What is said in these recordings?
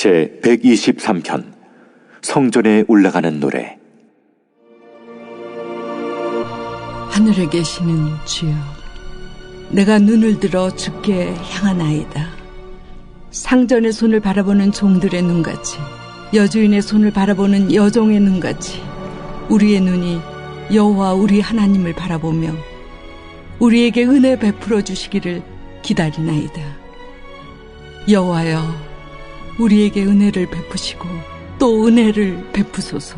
제 123편 성전에 올라가는 노래. 하늘에 계시는 주여, 내가 눈을 들어 주께 향하나이다. 상전의 손을 바라보는 종들의 눈같이, 여주인의 손을 바라보는 여종의 눈같이 우리의 눈이 여호와 우리 하나님을 바라보며 우리에게 은혜 베풀어 주시기를 기다리나이다. 여호와여, 우리에게 은혜를 베푸시고 또 은혜를 베푸소서.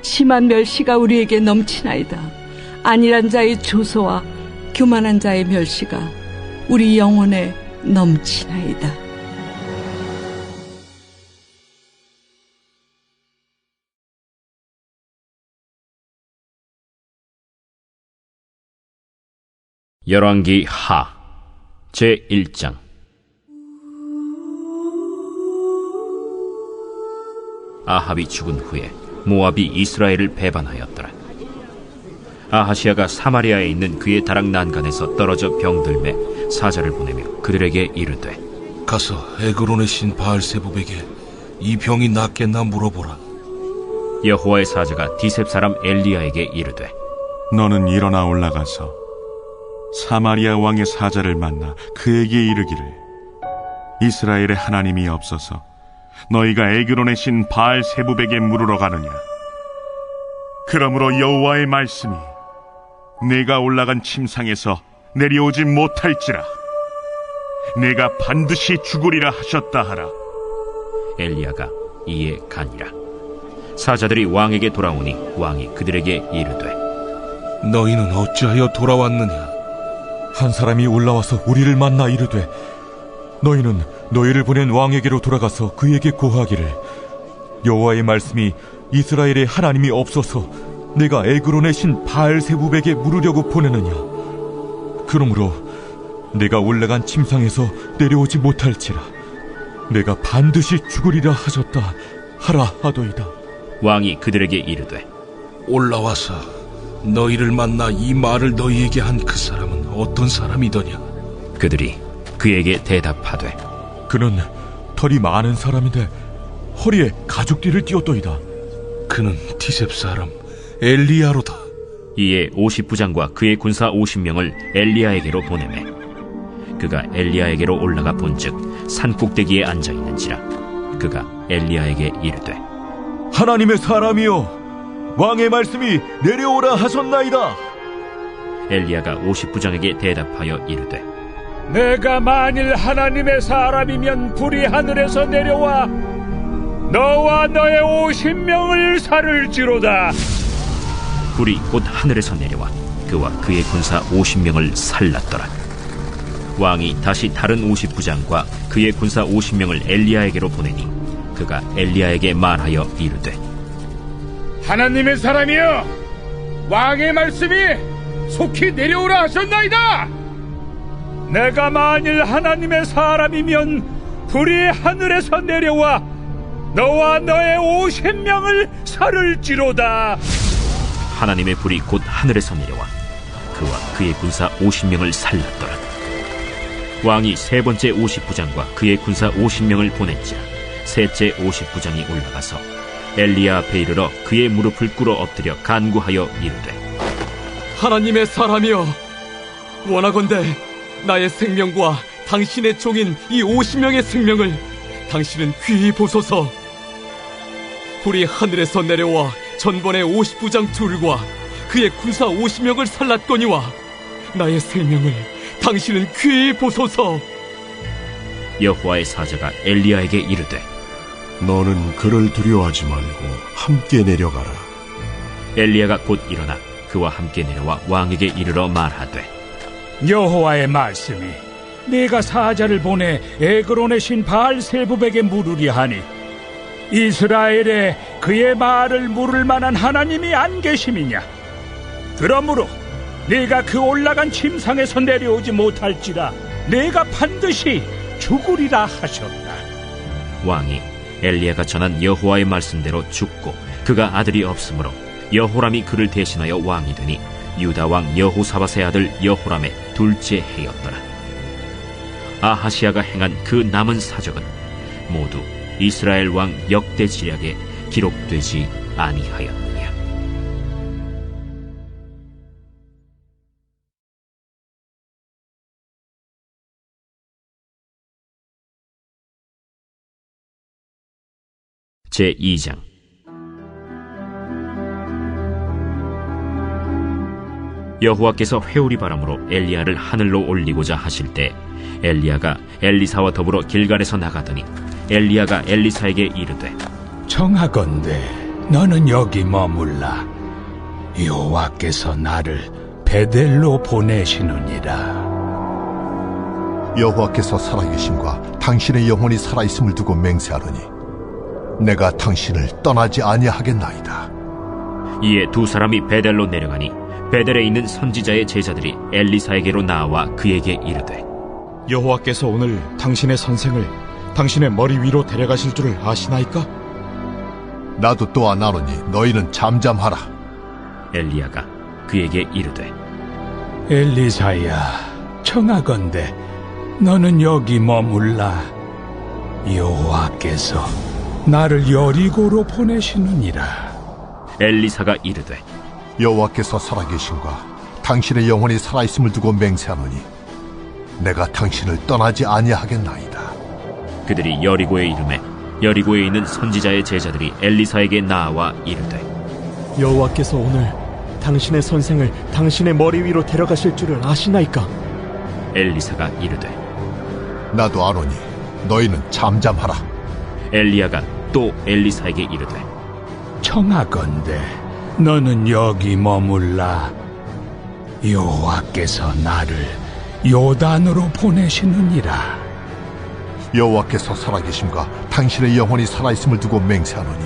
심한 멸시가 우리에게 넘치나이다. 안일한 자의 조소와 교만한 자의 멸시가 우리 영혼에 넘치나이다. 열왕기 하 제1장. 아합이 죽은 후에 모압이 이스라엘을 배반하였더라. 아하시아가 사마리아에 있는 그의 다락 난간에서 떨어져 병들매 사자를 보내며 그들에게 이르되, 가서 에그론의 신 바알세부백에 이 병이 낫겠나 물어보라. 여호와의 사자가 디셉 사람 엘리야에게 이르되, 너는 일어나 올라가서 사마리아 왕의 사자를 만나 그에게 이르기를, 이스라엘의 하나님이 없어서 너희가 에그론의 신 바알세부백에 물으러 가느냐? 그러므로 여호와의 말씀이 내가 올라간 침상에서 내려오지 못할지라 내가 반드시 죽으리라 하셨다 하라. 엘리야가 이에 가니라. 사자들이 왕에게 돌아오니 왕이 그들에게 이르되, 너희는 어찌하여 돌아왔느냐? 한 사람이 올라와서 우리를 만나 이르되, 너희는 너희를 보낸 왕에게로 돌아가서 그에게 고하기를, 여호와의 말씀이 이스라엘의 하나님이 없어서 내가 에그론의 신 바알세부백에 물으려고 보내느냐? 그러므로 내가 올라간 침상에서 내려오지 못할지라 내가 반드시 죽으리라 하셨다 하라 하도이다. 왕이 그들에게 이르되, 올라와서 너희를 만나 이 말을 너희에게 한 그 사람은 어떤 사람이더냐? 그들이 그에게 대답하되, 그는 털이 많은 사람인데 허리에 가죽띠를 띄었도이다. 그는 디셉 사람 엘리야로다. 이에 50부장과 그의 군사 50명을 엘리야에게로 보내매 그가 엘리야에게로 올라가 본즉 산꼭대기에 앉아있는지라. 그가 엘리야에게 이르되, 하나님의 사람이여, 왕의 말씀이 내려오라 하셨나이다. 엘리야가 50부장에게 대답하여 이르되, 내가 만일 하나님의 사람이면 불이 하늘에서 내려와 너와 너의 50명을 살을지로다. 불이 곧 하늘에서 내려와 그와 그의 군사 50명을 살랐더라. 왕이 다시 다른 50부장과 그의 군사 50명을 엘리야에게로 보내니 그가 엘리야에게 말하여 이르되, 하나님의 사람이여, 왕의 말씀이 속히 내려오라 하셨나이다. 내가 만일 하나님의 사람이면 불이 하늘에서 내려와 너와 너의 50명을 살을지로다. 하나님의 불이 곧 하늘에서 내려와 그와 그의 군사 50명을 살랐더라. 왕이 세 번째 50부장과 그의 군사 50명을 보낸지라. 셋째 50부장이 올라가서 엘리야 앞에 이르러 그의 무릎을 꿇어 엎드려 간구하여 이르되, 하나님의 사람이여, 원하건대 나의 생명과 당신의 종인 이 50명의 생명을 당신은 귀히 보소서. 불이 하늘에서 내려와 전번에 50부장 둘과 그의 군사 50명을 살랐거니와 나의 생명을 당신은 귀히 보소서. 여호와의 사자가 엘리야에게 이르되, 너는 그를 두려워하지 말고 함께 내려가라. 엘리야가 곧 일어나 그와 함께 내려와 왕에게 이르러 말하되, 여호와의 말씀이 네가 사자를 보내 에그론의 신 바알세부백에 물으리 하니 이스라엘에 그의 말을 물을 만한 하나님이 안 계심이냐? 그러므로 네가 그 올라간 침상에서 내려오지 못할지라 네가 반드시 죽으리라 하셨다. 왕이 엘리야가 전한 여호와의 말씀대로 죽고 그가 아들이 없으므로 여호람이 그를 대신하여 왕이 되니 유다 왕 여호사밧의 아들 여호람의 둘째 해였더라. 아하시아가 행한 그 남은 사적은 모두 이스라엘 왕 역대 지략에 기록되지 아니하였느냐. 제2장. 여호와께서 회오리 바람으로 엘리야를 하늘로 올리고자 하실 때 엘리야가 엘리사와 더불어 길갈에서 나가더니 엘리야가 엘리사에게 이르되 청하건대 너는 여기 머물라. 여호와께서 나를 베델로 보내시느니라. 여호와께서 살아계심과 당신의 영혼이 살아있음을 두고 맹세하노니 내가 당신을 떠나지 아니하겠나이다. 이에 두 사람이 베델로 내려가니 베델에 있는 선지자의 제자들이 엘리사에게로 나와 그에게 이르되 여호와께서 오늘 당신의 선생을 당신의 머리 위로 데려가실 줄을 아시나이까? 나도 또한 아노니 너희는 잠잠하라. 엘리야가 그에게 이르되 엘리사야, 청하건대 너는 여기 머물라. 여호와께서 나를 여리고로 보내시느니라. 엘리사가 이르되 여호와께서 살아계심과 당신의 영혼이 살아있음을 두고 맹세하노니 내가 당신을 떠나지 아니하겠나이다. 그들이 여리고에 이르매 여리고에 있는 선지자의 제자들이 엘리사에게 나와 이르되 여호와께서 오늘 당신의 선생을 당신의 머리 위로 데려가실 줄을 아시나이까? 엘리사가 이르되 나도 아노니 너희는 잠잠하라. 엘리야가 또 엘리사에게 이르되 청하건대 너는 여기 머물라. 여호와께서 나를 요단으로 보내시느니라. 여호와께서 살아계심과 당신의 영혼이 살아있음을 두고 맹세하노니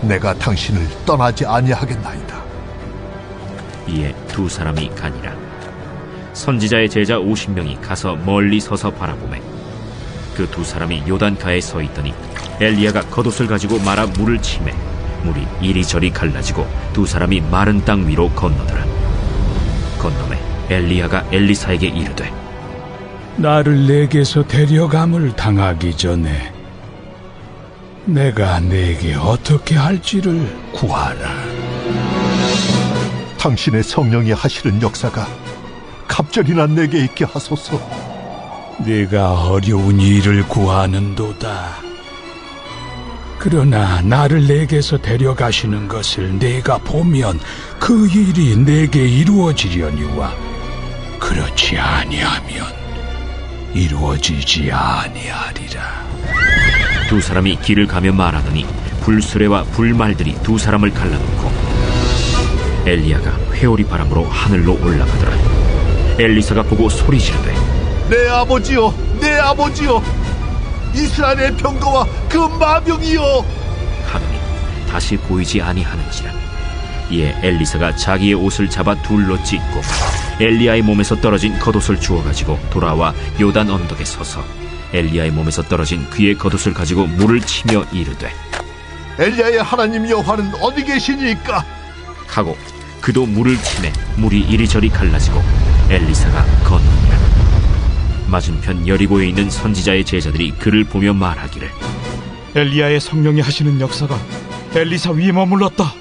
내가 당신을 떠나지 아니하겠나이다. 이에 두 사람이 가니라. 선지자의 제자 50명이 가서 멀리 서서 바라보매 그 두 사람이 요단가에 서 있더니 엘리야가 겉옷을 가지고 말아 물을 치매 물이 이리저리 갈라지고 두 사람이 마른 땅 위로 건너더라. 건너매 엘리야가 엘리사에게 이르되 나를 내게서 데려감을 당하기 전에 내가 내게 어떻게 할지를 구하라. 당신의 성령이 하시는 역사가 갑절이나 내게 있게 하소서. 네가 어려운 일을 구하는도다. 그러나 나를 내게서 데려가시는 것을 내가 보면 그 일이 내게 이루어지려니와 그렇지 아니하면 이루어지지 아니하리라. 두 사람이 길을 가며 말하더니 불수레와 불말들이 두 사람을 갈라놓고 엘리야가 회오리 바람으로 하늘로 올라가더라. 엘리사가 보고 소리 지르되 내 아버지여, 내 아버지여, 이스라엘의 병거와 그 마병이여 하더니 다시 보이지 아니하는지라. 이에 엘리사가 자기의 옷을 잡아 둘러 찢고 엘리야의 몸에서 떨어진 겉옷을 주워가지고 돌아와 요단 언덕에 서서 엘리야의 몸에서 떨어진 그의 겉옷을 가지고 물을 치며 이르되 엘리야의 하나님 여호와는 어디 계시니까? 하고 그도 물을 치매 물이 이리저리 갈라지고 엘리사가 건너니라. 맞은편 여리고에 있는 선지자의 제자들이 그를 보며 말하기를 엘리야의 성령이 하시는 역사가 엘리사 위에 머물렀다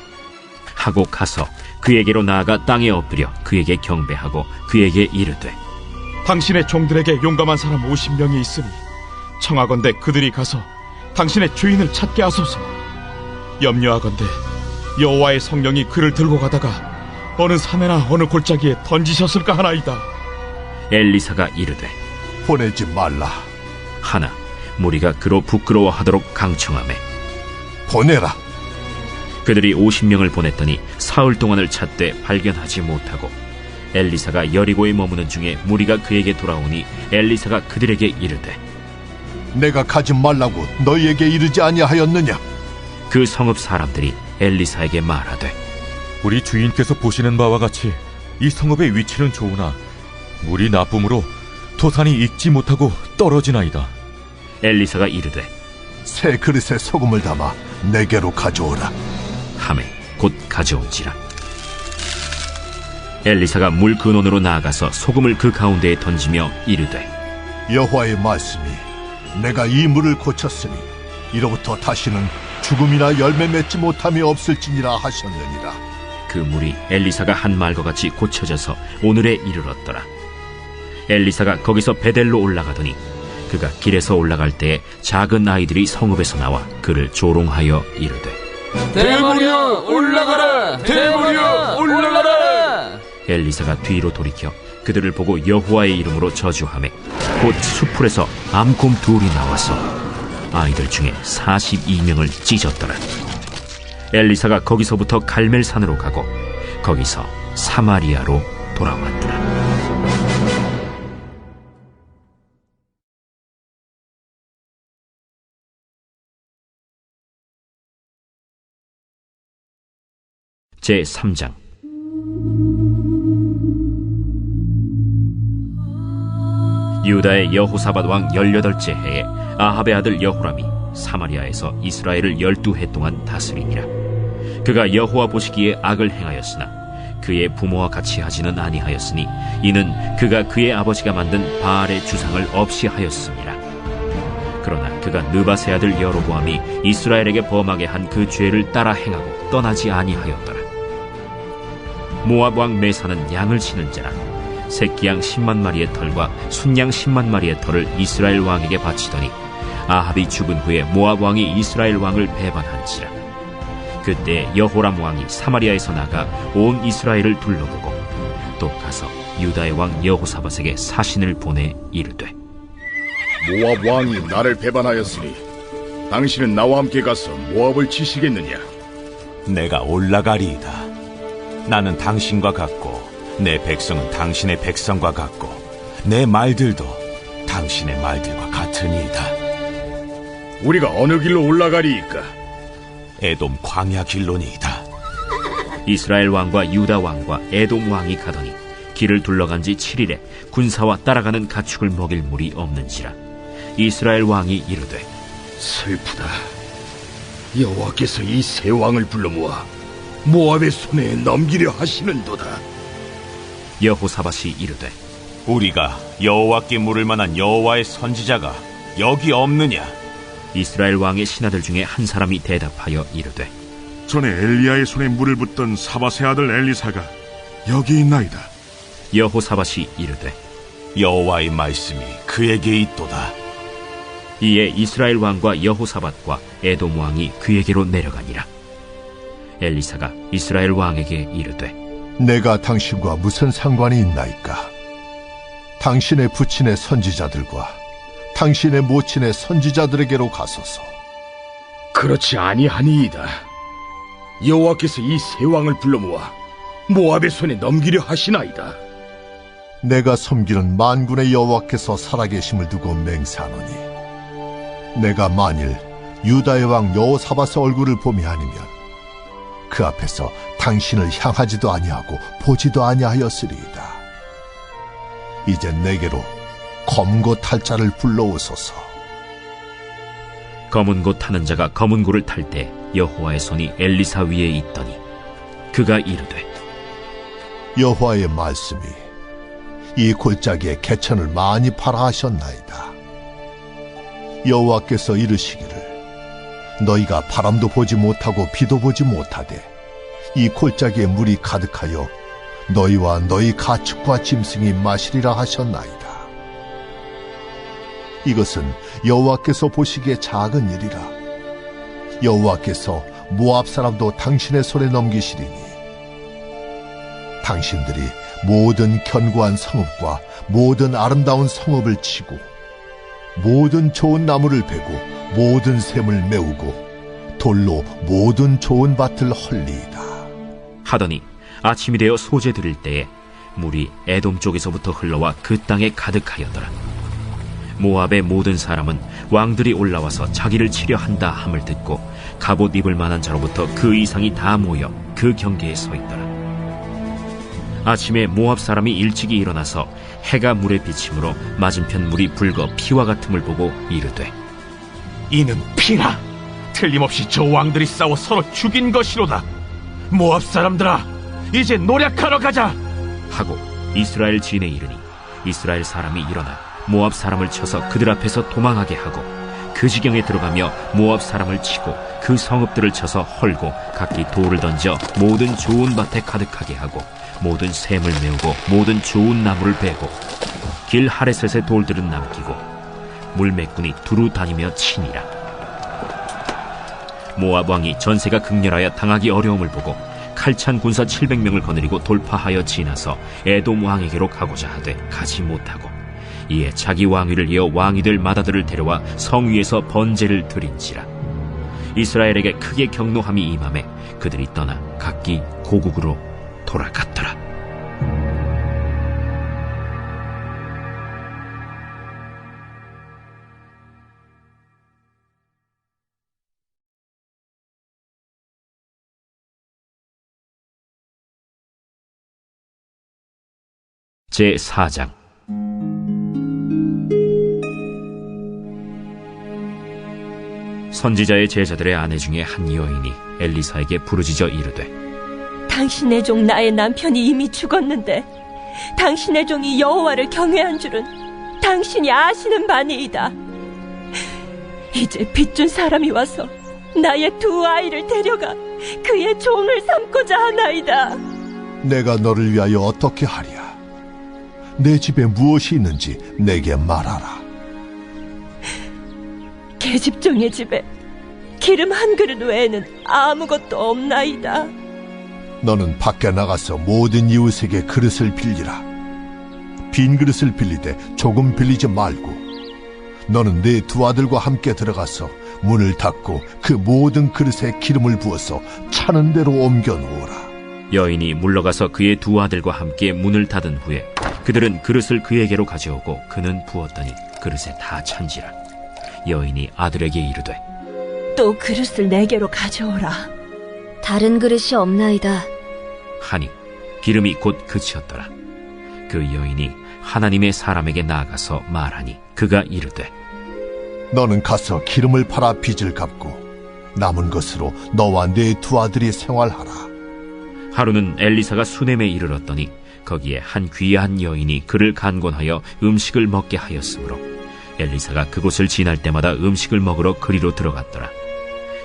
하고 가서 그에게로 나아가 땅에 엎드려 그에게 경배하고 그에게 이르되 당신의 종들에게 용감한 사람 50명이 있으니 청하건대 그들이 가서 당신의 주인을 찾게 하소서. 염려하건대 여호와의 성령이 그를 들고 가다가 어느 산에나 어느 골짜기에 던지셨을까 하나이다. 엘리사가 이르되 보내지 말라. 하나 무리가 그로 부끄러워하도록 강청하매 보내라. 그들이 50명을 보냈더니 사흘 동안을 찾되 발견하지 못하고 엘리사가 여리고에 머무는 중에 무리가 그에게 돌아오니 엘리사가 그들에게 이르되 내가 가지 말라고 너희에게 이르지 아니하였느냐? 그 성읍 사람들이 엘리사에게 말하되 우리 주인께서 보시는 바와 같이 이 성읍의 위치는 좋으나 물이 나쁨으로 토산이 익지 못하고 떨어지나이다. 엘리사가 이르되 새 그릇에 소금을 담아 내게로 가져오라. 하매 곧 가져온지라. 엘리사가 물 근원으로 나아가서 소금을 그 가운데에 던지며 이르되 여호와의 말씀이 내가 이 물을 고쳤으니 이로부터 다시는 죽음이나 열매 맺지 못함이 없을지니라 하셨느니라. 그 물이 엘리사가 한 말과 같이 고쳐져서 오늘에 이르렀더라. 엘리사가 거기서 베델로 올라가더니 그가 길에서 올라갈 때에 작은 아이들이 성읍에서 나와 그를 조롱하여 이르되 대머리여 올라가라! 대머리여 올라가라! 엘리사가 뒤로 돌이켜 그들을 보고 여호와의 이름으로 저주하매 곧 수풀에서 암곰 둘이 나와서 아이들 중에 42명을 찢었더라. 엘리사가 거기서부터 갈멜산으로 가고 거기서 사마리아로 돌아왔더라. 제3장. 유다의 여호사밧 왕 18째 해에 아합의 아들 여호람이 사마리아에서 이스라엘을 12해 동안 다스리니라. 그가 여호와 보시기에 악을 행하였으나 그의 부모와 같이 하지는 아니하였으니 이는 그가 그의 아버지가 만든 바알의 주상을 없이 하였음이라. 그러나 그가 느밧의 아들 여로보암이 이스라엘에게 범하게 한 그 죄를 따라 행하고 떠나지 아니하였더라. 모압 왕 메사는 양을 치는 자라 새끼양 10만 마리의 털과 순양 10만 마리의 털을 이스라엘 왕에게 바치더니 아합이 죽은 후에 모압 왕이 이스라엘 왕을 배반한지라. 그때 여호람 왕이 사마리아에서 나가 온 이스라엘을 둘러보고 또 가서 유다의 왕 여호사밧에게 사신을 보내 이르되 모압 왕이 나를 배반하였으니 당신은 나와 함께 가서 모압을 치시겠느냐? 내가 올라가리이다. 나는 당신과 같고 내 백성은 당신의 백성과 같고 내 말들도 당신의 말들과 같으니이다. 우리가 어느 길로 올라가리이까? 에돔 광야 길로니이다. 이스라엘 왕과 유다 왕과 에돔 왕이 가더니 길을 둘러간 지 7일에 군사와 따라가는 가축을 먹일 물이 없는지라. 이스라엘 왕이 이르되 슬프다. 여호와께서 이 세 왕을 불러 모아 모압의 손에 넘기려 하시는도다. 여호사밧이 이르되 우리가 여호와께 물을 만한 여호와의 선지자가 여기 없느냐? 이스라엘 왕의 신하들 중에 한 사람이 대답하여 이르되 전에 엘리야의 손에 물을 붓던 사밧의 아들 엘리사가 여기 있나이다. 여호사밧이 이르되 여호와의 말씀이 그에게 있도다. 이에 이스라엘 왕과 여호사밧과 에돔 왕이 그에게로 내려가니라. 엘리사가 이스라엘 왕에게 이르되 내가 당신과 무슨 상관이 있나이까? 당신의 부친의 선지자들과 당신의 모친의 선지자들에게로 가소서. 그렇지 아니하니이다. 여호와께서 이 세 왕을 불러 모아 모압의 손에 넘기려 하시나이다. 내가 섬기는 만군의 여호와께서 살아계심을 두고 맹세하노니 내가 만일 유다의 왕 여호사밧의 얼굴을 봄이 아니면 그 앞에서 당신을 향하지도 아니하고 보지도 아니하였으리이다. 이제 내게로 검은 고 탈 자를 불러오소서. 검은 고 타는 자가 검은 고를 탈 때 여호와의 손이 엘리사 위에 있더니 그가 이르되 여호와의 말씀이 이 골짜기에 개천을 많이 팔아 하셨나이다. 여호와께서 이르시기를 너희가 바람도 보지 못하고 비도 보지 못하되 이 골짜기에 물이 가득하여 너희와 너희 가축과 짐승이 마시리라 하셨나이다. 이것은 여호와께서 보시기에 작은 일이라. 여호와께서 모압 사람도 당신의 손에 넘기시리니 당신들이 모든 견고한 성읍과 모든 아름다운 성읍을 치고 모든 좋은 나무를 베고 모든 샘을 메우고 돌로 모든 좋은 밭을 헐리이다. 하더니 아침이 되어 소재 드릴 때에 물이 에돔 쪽에서부터 흘러와 그 땅에 가득하였더라. 모압의 모든 사람은 왕들이 올라와서 자기를 치려 한다 함을 듣고 갑옷 입을 만한 자로부터 그 이상이 다 모여 그 경계에 서 있더라. 아침에 모압 사람이 일찍이 일어나서 해가 물에 비침으로 맞은편 물이 붉어 피와 같음을 보고 이르되 이는 피라. 틀림없이 저 왕들이 싸워 서로 죽인 것이로다. 모압 사람들아, 이제 노략하러 가자 하고 이스라엘 진에 이르니 이스라엘 사람이 일어나 모압 사람을 쳐서 그들 앞에서 도망하게 하고 그 지경에 들어가며 모압 사람을 치고 그 성읍들을 쳐서 헐고 각기 돌을 던져 모든 좋은 밭에 가득하게 하고 모든 샘을 메우고 모든 좋은 나무를 베고 길 하레셋의 돌들은 남기고 물매꾼이 두루 다니며 치니라. 모압 왕이 전세가 극렬하여 당하기 어려움을 보고 칼찬 군사 700명을 거느리고 돌파하여 지나서 에돔 왕에게로 가고자 하되 가지 못하고 이에 자기 왕위를 이어 왕이 될 맏아들을 데려와 성 위에서 번제를 드린지라. 이스라엘에게 크게 경노함이 임하매 그들이 떠나 각기 고국으로 돌아갔더라. 제4장. 선지자의 제자들의 아내 중에 한 여인이 엘리사에게 부르짖어 이르되, 당신의 종 나의 남편이 이미 죽었는데 당신의 종이 여호와를 경외한 줄은 당신이 아시는 바니이다. 이제 빚준 사람이 와서 나의 두 아이를 데려가 그의 종을 삼고자 하나이다. 내가 너를 위하여 어떻게 하랴? 내 집에 무엇이 있는지 내게 말하라. 계집종의 집에 기름 한 그릇 외에는 아무것도 없나이다. 너는 밖에 나가서 모든 이웃에게 그릇을 빌리라. 빈 그릇을 빌리되 조금 빌리지 말고 너는 네 두 아들과 함께 들어가서 문을 닫고 그 모든 그릇에 기름을 부어서 차는 대로 옮겨 놓으라. 여인이 물러가서 그의 두 아들과 함께 문을 닫은 후에 그들은 그릇을 그에게로 가져오고 그는 부었더니 그릇에 다 찬지라. 여인이 아들에게 이르되, 또 그릇을 내게로 가져오라. 다른 그릇이 없나이다. 하니 기름이 곧 그치었더라. 그 여인이 하나님의 사람에게 나아가서 말하니 그가 이르되, 너는 가서 기름을 팔아 빚을 갚고 남은 것으로 너와 네 두 아들이 생활하라. 하루는 엘리사가 수넴에 이르렀더니 거기에 한 귀한 여인이 그를 간곤하여 음식을 먹게 하였으므로 엘리사가 그곳을 지날 때마다 음식을 먹으러 그리로 들어갔더라.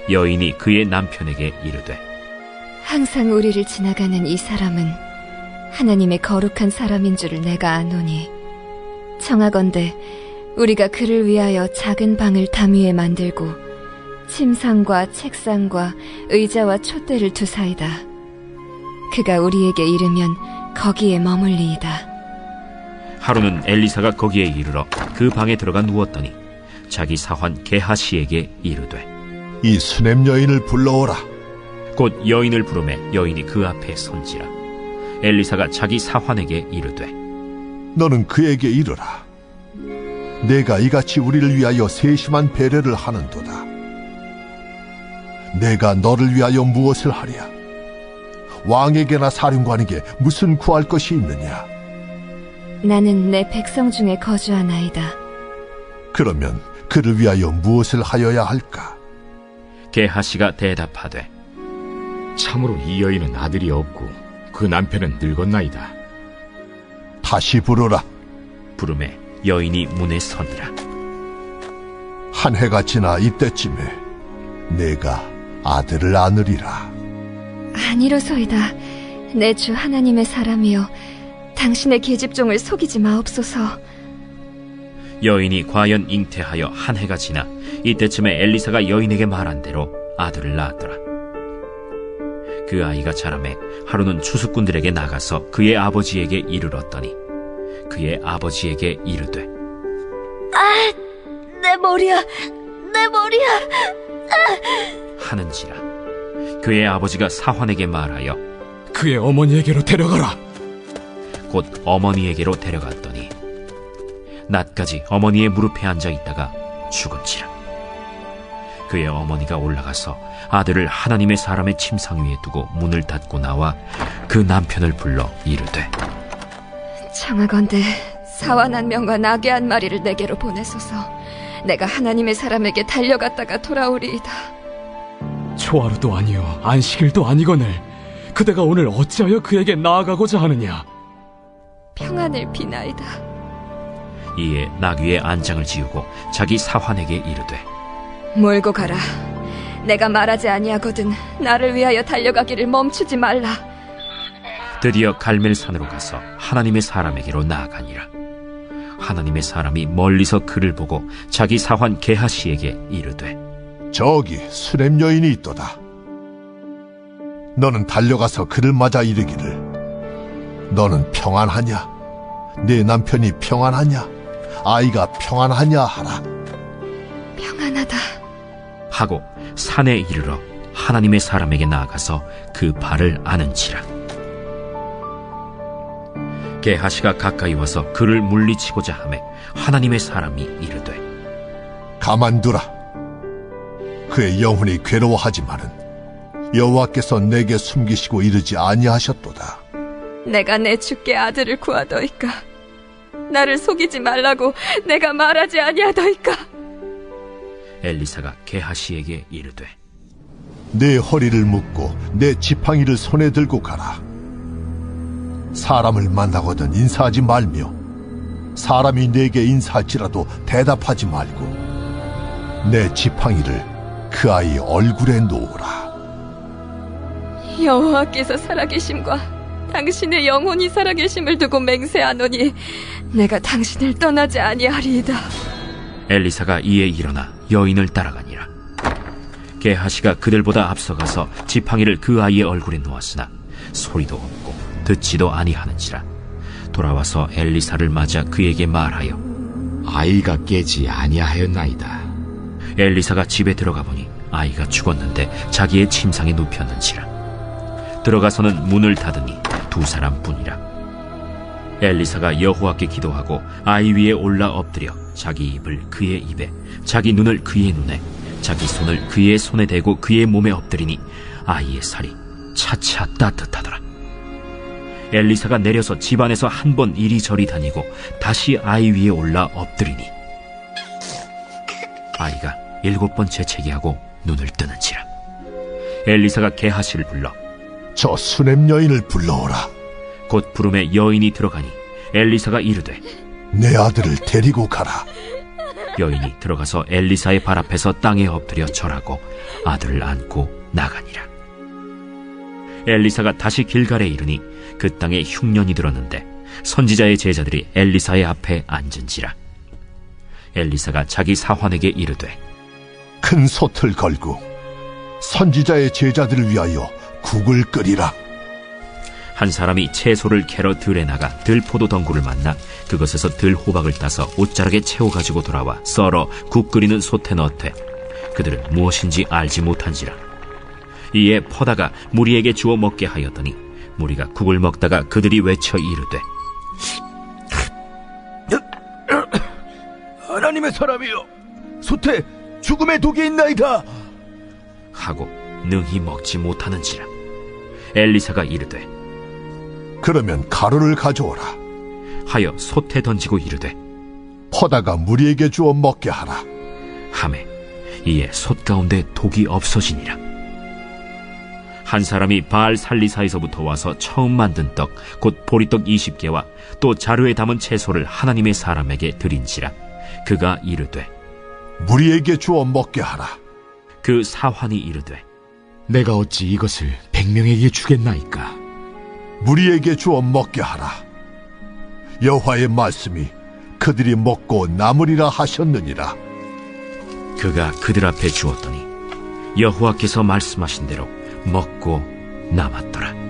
여인이 그의 남편에게 이르되, 항상 우리를 지나가는 이 사람은 하나님의 거룩한 사람인 줄을 내가 아노니 청하건대 우리가 그를 위하여 작은 방을 담 위에 만들고 침상과 책상과 의자와 촛대를 두사이다. 그가 우리에게 이르면 거기에 머물리이다. 하루는 엘리사가 거기에 이르러 그 방에 들어가 누웠더니 자기 사환 게하시에게 이르되, 이 수넴 여인을 불러오라. 곧 여인을 부르매 여인이 그 앞에 선지라. 엘리사가 자기 사환에게 이르되, 너는 그에게 이르라. 내가 이같이 우리를 위하여 세심한 배려를 하는도다. 내가 너를 위하여 무엇을 하랴? 왕에게나 사령관에게 무슨 구할 것이 있느냐? 나는 내 백성 중에 거주하나이다. 그러면 그를 위하여 무엇을 하여야 할까? 게하시가 대답하되, 참으로 이 여인은 아들이 없고 그 남편은 늙었나이다. 다시 부르라. 부르매 여인이 문에 서니라. 한 해가 지나 이때쯤에 내가 아들을 안으리라. 아니로소이다. 내 주 하나님의 사람이여, 당신의 계집종을 속이지 마옵소서. 여인이 과연 잉태하여 한 해가 지나 이때쯤에 엘리사가 여인에게 말한 대로 아들을 낳았더라. 그 아이가 자라매 하루는 추수꾼들에게 나가서 그의 아버지에게 이르렀더니 그의 아버지에게 이르되, 내 머리야, 내 머리야 하는지라. 그의 아버지가 사환에게 말하여 그의 어머니에게로 데려가라. 곧 어머니에게로 데려갔더니 낮까지 어머니의 무릎에 앉아 있다가 죽은지라. 그의 어머니가 올라가서 아들을 하나님의 사람의 침상 위에 두고 문을 닫고 나와 그 남편을 불러 이르되, 청하건대 사완 한 명과 나귀 한 마리를 내게로 보내소서. 내가 하나님의 사람에게 달려갔다가 돌아오리이다. 초하루도 아니요 안식일도 아니거늘 그대가 오늘 어찌하여 그에게 나아가고자 하느냐? 평안을 비나이다. 이에 나귀의 안장을 지우고 자기 사환에게 이르되, 몰고 가라. 내가 말하지 아니하거든 나를 위하여 달려가기를 멈추지 말라. 드디어 갈멜산으로 가서 하나님의 사람에게로 나아가니라. 하나님의 사람이 멀리서 그를 보고 자기 사환 게하시에게 이르되, 저기 수렘 여인이 있도다. 너는 달려가서 그를 맞아 이르기를, 너는 평안하냐? 네 남편이 평안하냐? 아이가 평안하냐 하라. 평안하다 하고 산에 이르러 하나님의 사람에게 나아가서 그 발을 아는지라. 게하시가 가까이 와서 그를 물리치고자 하매 하나님의 사람이 이르되, 가만두라. 그의 영혼이 괴로워하지만은 여호와께서 내게 숨기시고 이르지 아니하셨도다. 내가 내 주께 아들을 구하더이까. 나를 속이지 말라고 내가 말하지 아니하더이까. 엘리사가 게하시에게 이르되, 내 허리를 묶고 내 지팡이를 손에 들고 가라. 사람을 만나거든 인사하지 말며 사람이 내게 인사할지라도 대답하지 말고 내 지팡이를 그 아이 얼굴에 놓으라. 여호와께서 살아계심과 당신의 영혼이 살아계심을 두고 맹세하노니 내가 당신을 떠나지 아니하리이다. 엘리사가 이에 일어나 여인을 따라가니라. 게하시가 그들보다 앞서가서 지팡이를 그 아이의 얼굴에 놓았으나 소리도 없고 듣지도 아니하는지라. 돌아와서 엘리사를 맞아 그에게 말하여, 아이가 깨지 아니하였나이다. 엘리사가 집에 들어가 보니 아이가 죽었는데 자기의 침상에 눕혔는지라. 들어가서는 문을 닫으니 두 사람뿐이라. 엘리사가 여호와께 기도하고 아이 위에 올라 엎드려 자기 입을 그의 입에, 자기 눈을 그의 눈에, 자기 손을 그의 손에 대고 그의 몸에 엎드리니 아이의 살이 차차 따뜻하더라. 엘리사가 내려서 집안에서 한 번 이리저리 다니고 다시 아이 위에 올라 엎드리니 아이가 7번 재채기하고 눈을 뜨는지라. 엘리사가 게하시를 불러 저 수냄 여인을 불러오라. 곧 부름에 여인이 들어가니 엘리사가 이르되, 내 아들을 데리고 가라. 여인이 들어가서 엘리사의 발 앞에서 땅에 엎드려 절하고 아들을 안고 나가니라. 엘리사가 다시 길갈에 이르니 그 땅에 흉년이 들었는데 선지자의 제자들이 엘리사의 앞에 앉은지라. 엘리사가 자기 사환에게 이르되, 큰 솥을 걸고 선지자의 제자들을 위하여 국을 끓이라. 한 사람이 채소를 캐러 들에 나가 들포도 덩굴을 만나 그것에서 들호박을 따서 옷자락에 채워가지고 돌아와 썰어 국 끓이는 솥에 넣되 그들은 무엇인지 알지 못한지라. 이에 퍼다가 무리에게 주어 먹게 하였더니 무리가 국을 먹다가 그들이 외쳐 이르되, 하나님의 사람이여, 솥에 죽음의 독이 있나이다 하고 능히 먹지 못하는지라. 엘리사가 이르되, 그러면 가루를 가져오라 하여 솥에 던지고 이르되, 퍼다가 무리에게 주어 먹게 하라 하매 이에 솥 가운데 독이 없어지니라. 한 사람이 바알 살리사에서부터 와서 처음 만든 떡 곧 보리떡 20개와 또 자루에 담은 채소를 하나님의 사람에게 드린지라. 그가 이르되, 무리에게 주어 먹게 하라. 그 사환이 이르되, 내가 어찌 이것을 100명에게 주겠나이까? 무리에게 주어 먹게 하라. 여호와의 말씀이 그들이 먹고 남으리라 하셨느니라. 그가 그들 앞에 주었더니 여호와께서 말씀하신 대로 먹고 남았더라.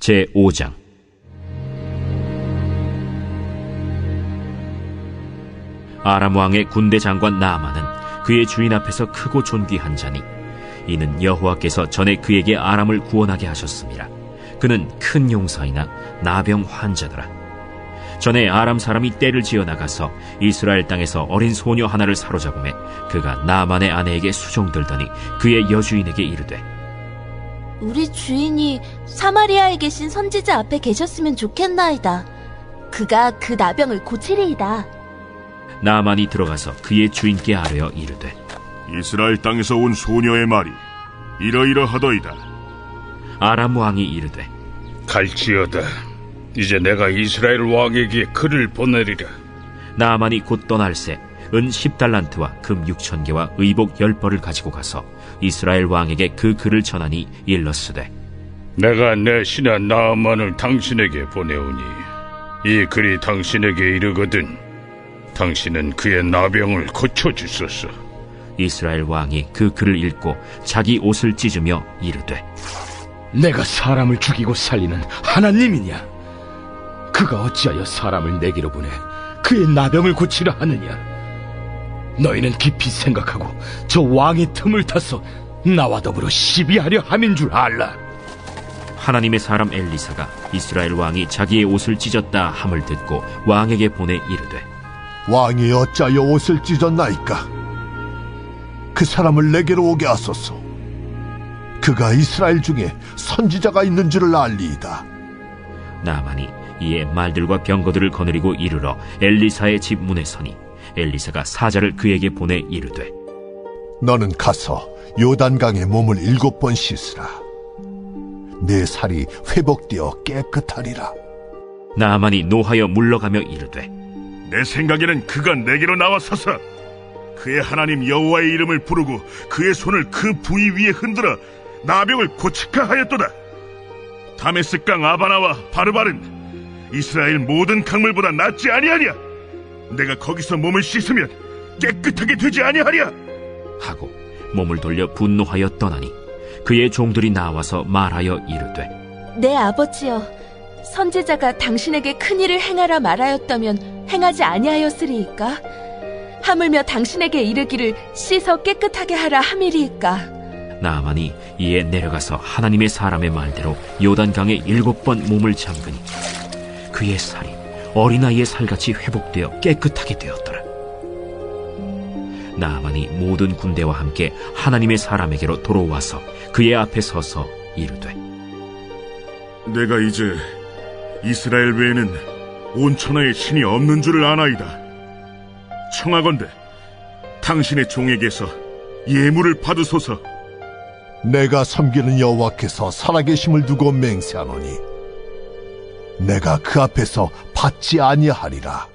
제5장. 아람 왕의 군대 장관 나아만은 그의 주인 앞에서 크고 존귀한 자니 이는 여호와께서 전에 그에게 아람을 구원하게 하셨습니다. 그는 큰 용사이나 나병 환자더라. 전에 아람 사람이 떼를 지어 나가서 이스라엘 땅에서 어린 소녀 하나를 사로잡음에 그가 나아만의 아내에게 수종들더니 그의 여주인에게 이르되, 우리 주인이 사마리아에 계신 선지자 앞에 계셨으면 좋겠나이다. 그가 그 나병을 고치리이다. 나만이 들어가서 그의 주인께 아뢰어 이르되 이스라엘 땅에서 온 소녀의 말이 이러이러하더이다. 아람 왕이 이르되 갈지어다. 이제 내가 이스라엘 왕에게 글을 보내리라. 나만이 곧 떠날새 은 10달란트와 금 6,000개와 의복 10벌을 가지고 가서 이스라엘 왕에게 그 글을 전하니 일렀으되 내가 내 신하 나아만을 당신에게 보내오니 이 글이 당신에게 이르거든 당신은 그의 나병을 고쳐주소서. 이스라엘 왕이 그 글을 읽고 자기 옷을 찢으며 이르되 내가 사람을 죽이고 살리는 하나님이냐? 그가 어찌하여 사람을 내게로 보내 그의 나병을 고치려 하느냐? 너희는 깊이 생각하고 저 왕의 틈을 타서 나와 더불어 시비하려 함인 줄 알라. 하나님의 사람 엘리사가 이스라엘 왕이 자기의 옷을 찢었다 함을 듣고 왕에게 보내 이르되 왕이 어찌하여 옷을 찢었나이까? 그 사람을 내게로 오게 하소서. 그가 이스라엘 중에 선지자가 있는 줄을 알리이다. 나만이 이에 말들과 병거들을 거느리고 이르러 엘리사의 집 문에 서니 엘리사가 사자를 그에게 보내 이르되 너는 가서 요단강에 몸을 7번 씻으라. 내 살이 회복되어 깨끗하리라. 나만이 노하여 물러가며 이르되 내 생각에는 그가 내게로 나와서서 그의 하나님 여호와의 이름을 부르고 그의 손을 그 부위 위에 흔들어 나병을 고치카 하였도다. 다메스강 아바나와 바르바른 이스라엘 모든 강물보다 낫지 아니하냐? 내가 거기서 몸을 씻으면 깨끗하게 되지 아니하랴? 하고 몸을 돌려 분노하여 떠나니 그의 종들이 나와서 말하여 이르되 내 아버지여, 선지자가 당신에게 큰일을 행하라 말하였다면 행하지 아니하였으리이까? 하물며 당신에게 이르기를 씻어 깨끗하게 하라 함이리이까? 나만이 이에 내려가서 하나님의 사람의 말대로 요단강에 7번 몸을 잠그니 그의 살이 어린아이의 살같이 회복되어 깨끗하게 되었더라. 나만이 모든 군대와 함께 하나님의 사람에게로 돌아와서 그의 앞에 서서 이르되 내가 이제 이스라엘 외에는 온 천하에 신이 없는 줄을 아나이다. 청하건대 당신의 종에게서 예물을 받으소서. 내가 섬기는 여호와께서 살아계심을 두고 맹세하노니 내가 그 앞에서 받지 아니하리라.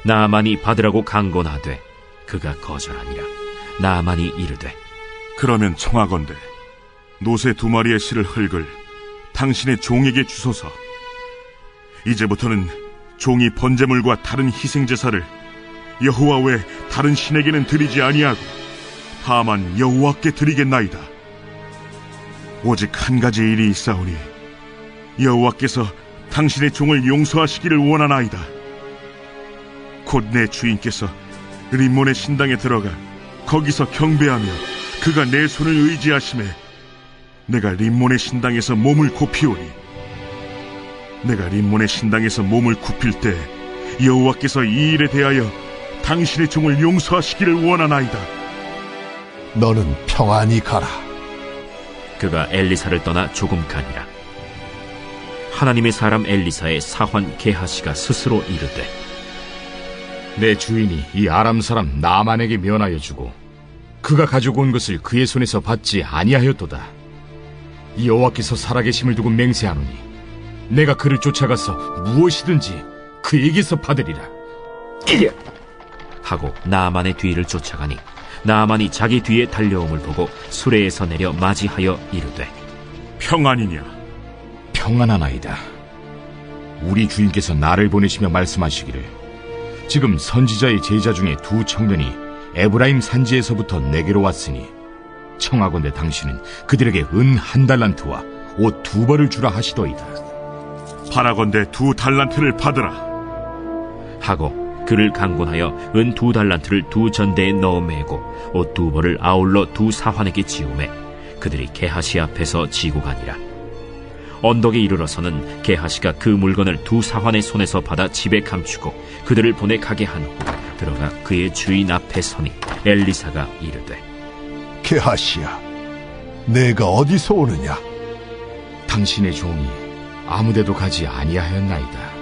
나만이 받으라고 강권하되 그가 거절하니라. 나만이 이르되 그러면 청하건대 노새 2마리의 실을 흙을 당신의 종에게 주소서. 이제부터는 종이 번제물과 다른 희생제사를 여호와 외 다른 신에게는 드리지 아니하고 다만 여호와께 드리겠나이다. 오직 한 가지 일이 있사오니 여호와께서 당신의 종을 용서하시기를 원하나이다. 곧 내 주인께서 림몬의 신당에 들어가 거기서 경배하며 그가 내 손을 의지하심에 내가 림몬의 신당에서 몸을 굽히오니 내가 림몬의 신당에서 몸을 굽힐 때 여호와께서 이 일에 대하여 당신의 종을 용서하시기를 원하나이다. 너는 평안히 가라. 그가 엘리사를 떠나 조금 가니라. 하나님의 사람 엘리사의 사환 게하시가 스스로 이르되 내 주인이 이 아람 사람 나만에게 면하여 주고 그가 가지고 온 것을 그의 손에서 받지 아니하였도다. 이 여호와께서 살아계심을 두고 맹세하노니 내가 그를 쫓아가서 무엇이든지 그에게서 받으리라. 하고 나만의 뒤를 쫓아가니 나만이 자기 뒤에 달려옴을 보고 수레에서 내려 맞이하여 이르되 평안이냐? 평안하나이다. 우리 주인께서 나를 보내시며 말씀하시기를 지금 선지자의 제자 중에 2 청년이 에브라임 산지에서부터 내게로 왔으니 청하건대 당신은 그들에게 은 1달란트와 옷 2벌을 주라 하시더이다. 바라건대 2달란트를 받으라. 하고 그를 강권하여 은 2달란트를 2 전대에 넣어 매고 옷 2벌을 아울러 2 사환에게 지우매 그들이 게하시 앞에서 지고 가니라. 언덕에 이르러서는 게하시가 그 물건을 2 사환의 손에서 받아 집에 감추고 그들을 보내 가게 한 후 들어가 그의 주인 앞에 서니 엘리사가 이르되 게하시야, 내가 어디서 오느냐? 당신의 종이 아무데도 가지 아니하였나이다.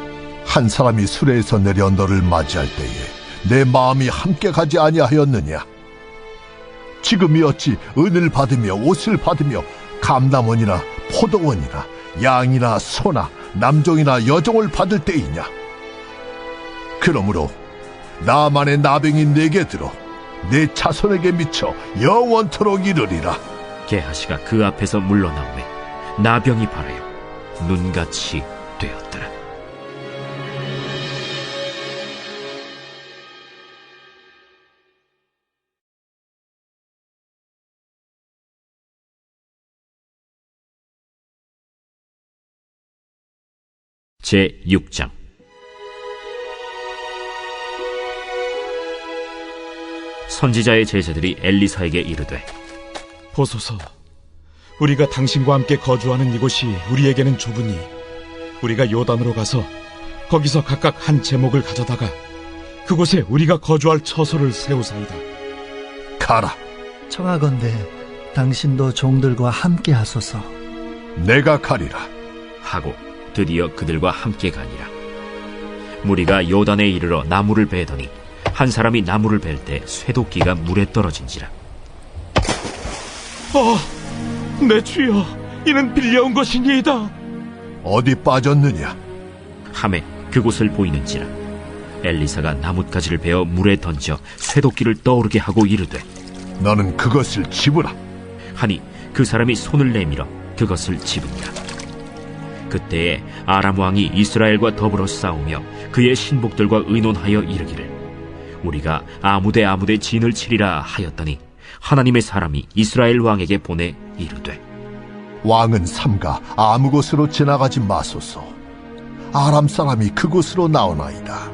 한 사람이 수레에서 내려 너를 맞이할 때에 내 마음이 함께 가지 아니하였느냐? 지금이 어찌 은을 받으며 옷을 받으며 감남원이나 포도원이나 양이나 소나 남종이나 여종을 받을 때이냐? 그러므로 나만의 나병이 내게 들어 내 자손에게 미쳐 영원토록 이르리라. 게하시가 그 앞에서 물러나오매 나병이 발하여 눈같이 되었더라. 제6장. 선지자의 제자들이 엘리사에게 이르되, 보소서, 우리가 당신과 함께 거주하는 이곳이 우리에게는 좁으니 우리가 요단으로 가서 거기서 각각 한 제목을 가져다가 그곳에 우리가 거주할 처소를 세우사이다. 가라. 청하건대 당신도 종들과 함께 하소서. 내가 가리라. 하고 드디어 그들과 함께 가니라. 무리가 요단에 이르러 나무를 베더니 한 사람이 나무를 벨 때 쇠도끼가 물에 떨어진지라. 내 주여, 이는 빌려온 것이니이다. 어디 빠졌느냐? 하매 그곳을 보이는지라. 엘리사가 나뭇가지를 베어 물에 던져 쇠도끼를 떠오르게 하고 이르되, 너는 그것을 집으라. 하니 그 사람이 손을 내밀어 그것을 집으니라. 그때에 아람 왕이 이스라엘과 더불어 싸우며 그의 신복들과 의논하여 이르기를, 우리가 아무데 진을 치리라 하였더니 하나님의 사람이 이스라엘 왕에게 보내 이르되, 왕은 삼가 아무 곳으로 지나가지 마소서. 아람 사람이 그곳으로 나오나이다.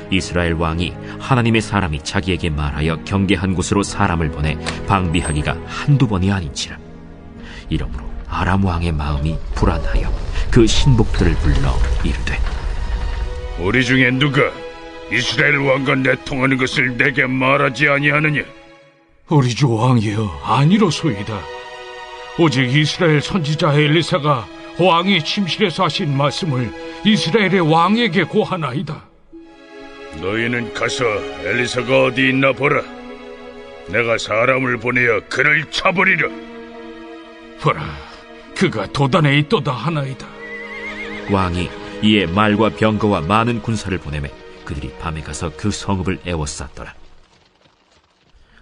이스라엘 왕이 하나님의 사람이 자기에게 말하여 경계한 곳으로 사람을 보내 방비하기가 한두 번이 아닌지라. 이러므로 아람 왕의 마음이 불안하여 그 신복들을 불러 이르되, 우리 중에 누가 이스라엘 왕과 내통하는 것을 내게 말하지 아니하느냐? 우리 주 왕이여, 아니로소이다. 오직 이스라엘 선지자 엘리사가 왕이 침실에서 하신 말씀을 이스라엘의 왕에게 고하나이다. 너희는 가서 엘리사가 어디 있나 보라. 내가 사람을 보내어 그를 잡으리라. 보라, 그가 도단에 있도다 하나이다. 왕이 이에 말과 병거와 많은 군사를 보내매 그들이 밤에 가서 그 성읍을 에워쌌더라.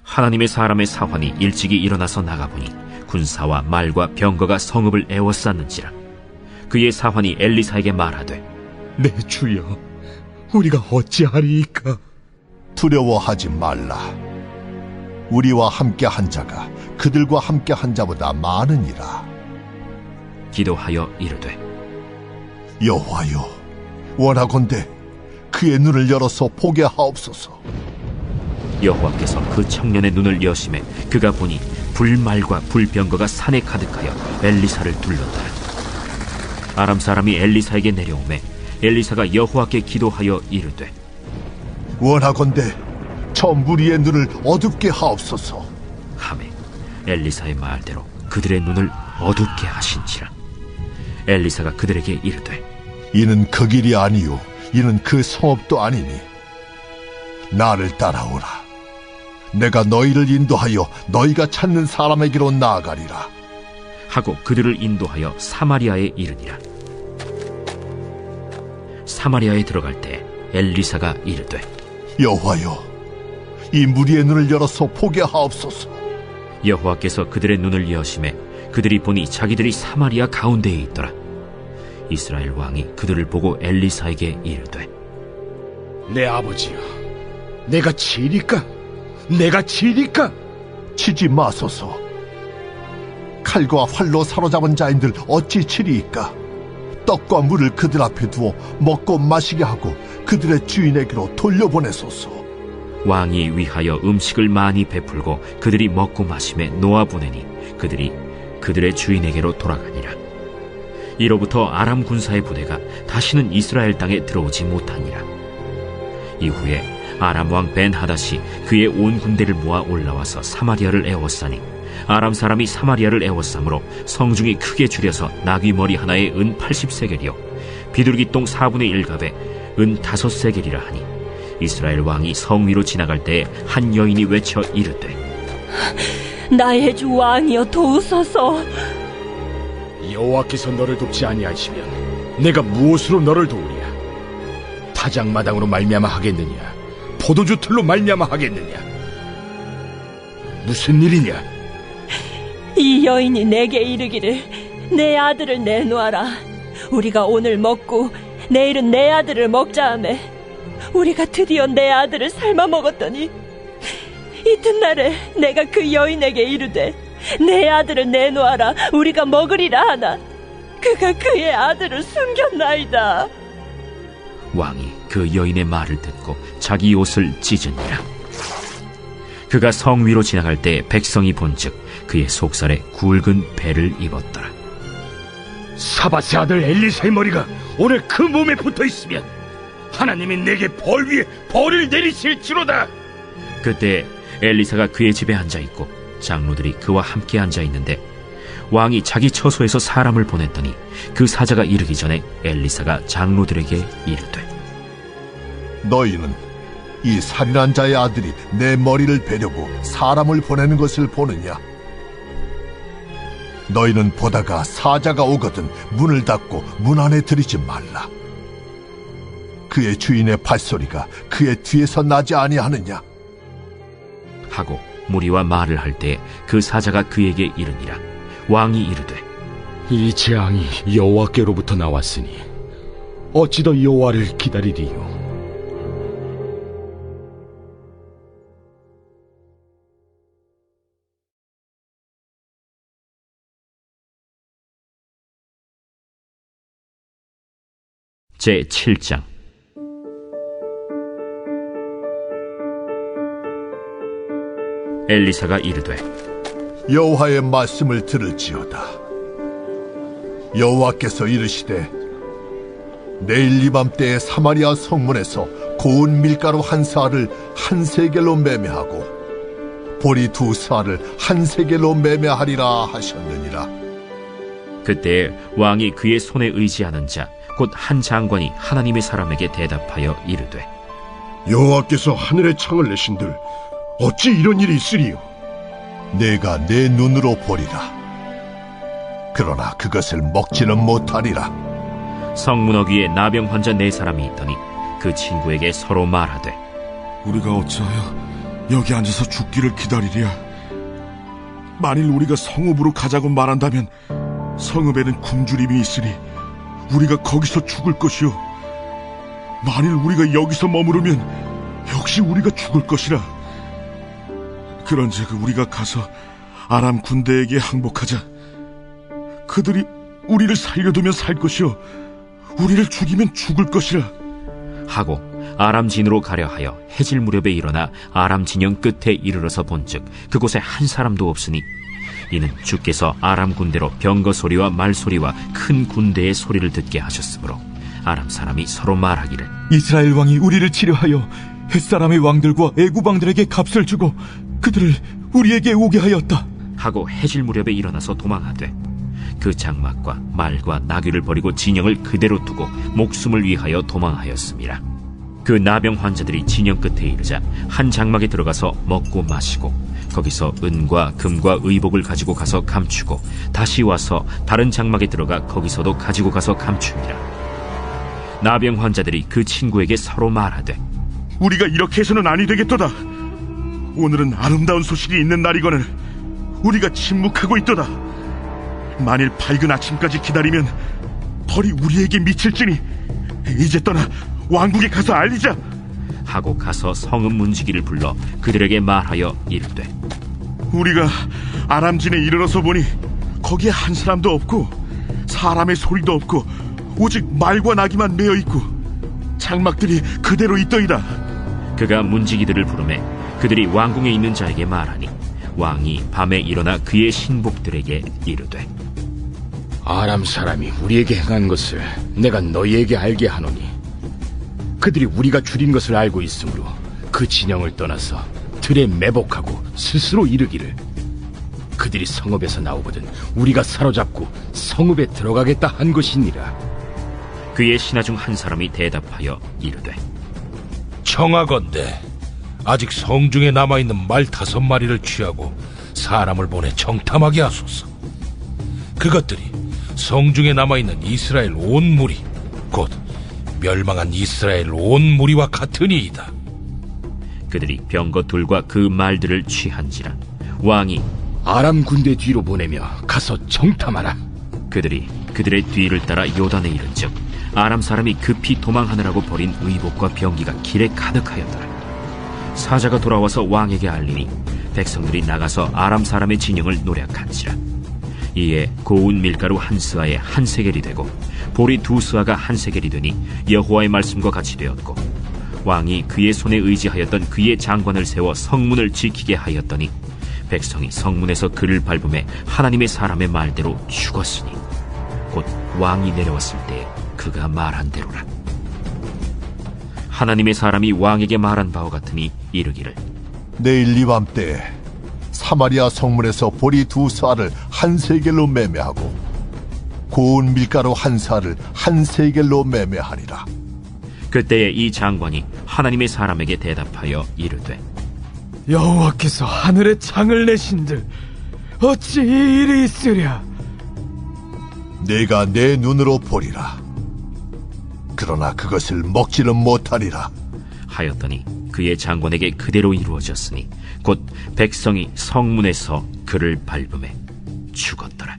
하나님의 사람의 사환이 일찍이 일어나서 나가보니 군사와 말과 병거가 성읍을 에워쌌는지라. 그의 사환이 엘리사에게 말하되, 내 주여, 우리가 어찌하리이까? 두려워하지 말라. 우리와 함께 한 자가 그들과 함께 한 자보다 많으니라. 기도하여 이르되, 여호와여, 원하건대 그의 눈을 열어서 보게 하옵소서. 여호와께서 그 청년의 눈을 여심해 그가 보니 불말과 불병거가 산에 가득하여 엘리사를 둘렀더라. 아람 사람이 엘리사에게 내려오매 엘리사가 여호와께 기도하여 이르되, 원하건대 저 무리의 눈을 어둡게 하옵소서. 하매 엘리사의 말대로 그들의 눈을 어둡게 하신지라. 엘리사가 그들에게 이르되, 이는 그 길이 아니요 이는 그 성읍도 아니니 나를 따라오라. 내가 너희를 인도하여 너희가 찾는 사람에게로 나아가리라. 하고 그들을 인도하여 사마리아에 이르니라. 사마리아에 들어갈 때 엘리사가 이르되, 여호와여, 이 무리의 눈을 열어서 보게 하옵소서. 여호와께서 그들의 눈을 여심해 그들이 보니 자기들이 사마리아 가운데에 있더라. 이스라엘 왕이 그들을 보고 엘리사에게 이르되, 내 아버지여, 내가 치리까? 내가 치리까? 치지 마소서. 칼과 활로 사로잡은 자인들 어찌 치리이까? 떡과 물을 그들 앞에 두어 먹고 마시게 하고 그들의 주인에게로 돌려보내소서. 왕이 위하여 음식을 많이 베풀고 그들이 먹고 마심에 놓아보내니 그들이 그들의 주인에게로 돌아가니라. 이로부터 아람 군사의 부대가 다시는 이스라엘 땅에 들어오지 못하니라. 이후에 아람 왕 벤하닷이 그의 온 군대를 모아 올라와서 사마리아를 에워싸니 아람 사람이 사마리아를 에워싸므로 성중이 크게 줄여서 나귀 머리 하나에 은 80세겔이요 비둘기 똥 4분의 1갑에 은 5세겔이라 하니 이스라엘 왕이 성 위로 지나갈 때에 한 여인이 외쳐 이르되 나의 주 왕이여 도우소서. 여호와께서 너를 돕지 아니하시면 내가 무엇으로 너를 도우랴? 타작마당으로 말미암아 하겠느냐? 포도주 틀로 말미암아 하겠느냐? 무슨 일이냐? 이 여인이 내게 이르기를 내 아들을 내놓아라. 우리가 오늘 먹고 내일은 내 아들을 먹자 하매 우리가 드디어 내 아들을 삶아 먹었더니 이튿날에 내가 그 여인에게 이르되 내 아들을 내놓아라 우리가 먹으리라 하나 그가 그의 아들을 숨겼나이다. 왕이 그 여인의 말을 듣고 자기 옷을 찢으니라. 그가 성 위로 지나갈 때 백성이 본즉 그의 속살에 굵은 배를 입었더라. 사밧의 아들 엘리사의 머리가 오늘 그 몸에 붙어 있으면 하나님이 내게 벌 위에 벌을 내리실지로다. 그때 엘리사가 그의 집에 앉아있고 장로들이 그와 함께 앉아있는데 왕이 자기 처소에서 사람을 보냈더니 그 사자가 이르기 전에 엘리사가 장로들에게 이르되 너희는 이 살인한 자의 아들이 내 머리를 베려고 사람을 보내는 것을 보느냐? 너희는 보다가 사자가 오거든 문을 닫고 문 안에 들이지 말라. 그의 주인의 발소리가 그의 뒤에서 나지 아니하느냐? 하고 무리와 말을 할 때 그 사자가 그에게 이르니라. 왕이 이르되 이 재앙이 여호와께로부터 나왔으니 어찌 더 여호와를 기다리리요? 제7장. 엘리사가 이르되 여호와의 말씀을 들을지어다. 여호와께서 이르시되 내일 이맘때에 사마리아 성문에서 고운 밀가루 한 사알을 한 세겔로 매매하고 보리 2사알을 한 세겔로 매매하리라 하셨느니라. 그때 왕이 그의 손에 의지하는 자 곧 한 장관이 하나님의 사람에게 대답하여 이르되 여호와께서 하늘의 창을 내신들 어찌 이런 일이 있으리요? 내가 내 눈으로 보리라. 그러나 그것을 먹지는 못하리라. 성문어 위에 나병 환자 4사람이 있더니 그 친구에게 서로 말하되 우리가 어찌하여 여기 앉아서 죽기를 기다리랴? 만일 우리가 성읍으로 가자고 말한다면 성읍에는 굶주림이 있으니 우리가 거기서 죽을 것이요 만일 우리가 여기서 머무르면 역시 우리가 죽을 것이라. 그런즉 우리가 가서 아람 군대에게 항복하자. 그들이 우리를 살려두면 살 것이요 우리를 죽이면 죽을 것이라. 하고 아람 진으로 가려 하여 해질 무렵에 일어나 아람 진영 끝에 이르러서 본즉 그곳에 한 사람도 없으니 이는 주께서 아람 군대로 병거 소리와 말 소리와 큰 군대의 소리를 듣게 하셨으므로 아람 사람이 서로 말하기를 이스라엘 왕이 우리를 치려하여 햇사람의 왕들과 애굽 왕들에게 값을 주고 그들을 우리에게 오게 하였다 하고 해질 무렵에 일어나서 도망하되 그 장막과 말과 나귀를 버리고 진영을 그대로 두고 목숨을 위하여 도망하였습니다. 그 나병 환자들이 진영 끝에 이르자 한 장막에 들어가서 먹고 마시고 거기서 은과 금과 의복을 가지고 가서 감추고 다시 와서 다른 장막에 들어가 거기서도 가지고 가서 감춥니다. 나병 환자들이 그 친구에게 서로 말하되 우리가 이렇게 해서는 아니 되겠도다. 오늘은 아름다운 소식이 있는 날이거늘 우리가 침묵하고 있도다. 만일 밝은 아침까지 기다리면 벌이 우리에게 미칠지니 이제 떠나 왕국에 가서 알리자. 하고 가서 성읍 문지기를 불러 그들에게 말하여 이르되 우리가 아람진에 이르러서 보니 거기에 한 사람도 없고 사람의 소리도 없고 오직 말과 나귀만 매어 있고 장막들이 그대로 있더이다. 그가 문지기들을 부르매 그들이 왕궁에 있는 자에게 말하니 왕이 밤에 일어나 그의 신복들에게 이르되 아람 사람이 우리에게 행한 것을 내가 너희에게 알게 하노니 그들이 우리가 줄인 것을 알고 있으므로 그 진영을 떠나서 들에 매복하고 스스로 이르기를 그들이 성읍에서 나오거든 우리가 사로잡고 성읍에 들어가겠다 한 것이니라. 그의 신하 중 한 사람이 대답하여 이르되 청하건대 아직 성중에 남아있는 말 5마리를 취하고 사람을 보내 정탐하게 하소서. 그것들이 성중에 남아있는 이스라엘 온 무리 곧 멸망한 이스라엘 온 무리와 같으니이다. 그들이 병거 둘과 그 말들을 취한지라 왕이 아람 군대 뒤로 보내며 가서 정탐하라. 그들이 그들의 뒤를 따라 요단에 이른즉 아람 사람이 급히 도망하느라고 버린 의복과 병기가 길에 가득하였더라. 사자가 돌아와서 왕에게 알리니 백성들이 나가서 아람 사람의 진영을 노략한지라. 이에 고운 밀가루 한 스아에 한 세겔이 되고 보리 2스아가 한 세겔이 되니 여호와의 말씀과 같이 되었고, 왕이 그의 손에 의지하였던 그의 장관을 세워 성문을 지키게 하였더니 백성이 성문에서 그를 밟음에 하나님의 사람의 말대로 죽었으니 곧 왕이 내려왔을 때 그가 말한 대로라. 하나님의 사람이 왕에게 말한 바와 같으니 이르기를 내일 이밤때 사마리아 성문에서 보리 2스아를 한 세겔로 매매하고 고운 밀가루 한 스아를 한 세겔로 매매하리라. 그때에 이 장관이 하나님의 사람에게 대답하여 이르되 여호와께서 하늘에 창을 내신들 어찌 이 일이 있으랴? 내가 내 눈으로 보리라. 그러나 그것을 먹지는 못하리라 하였더니 그의 장관에게 그대로 이루어졌으니 곧 백성이 성문에서 그를 밟음에 죽었더라.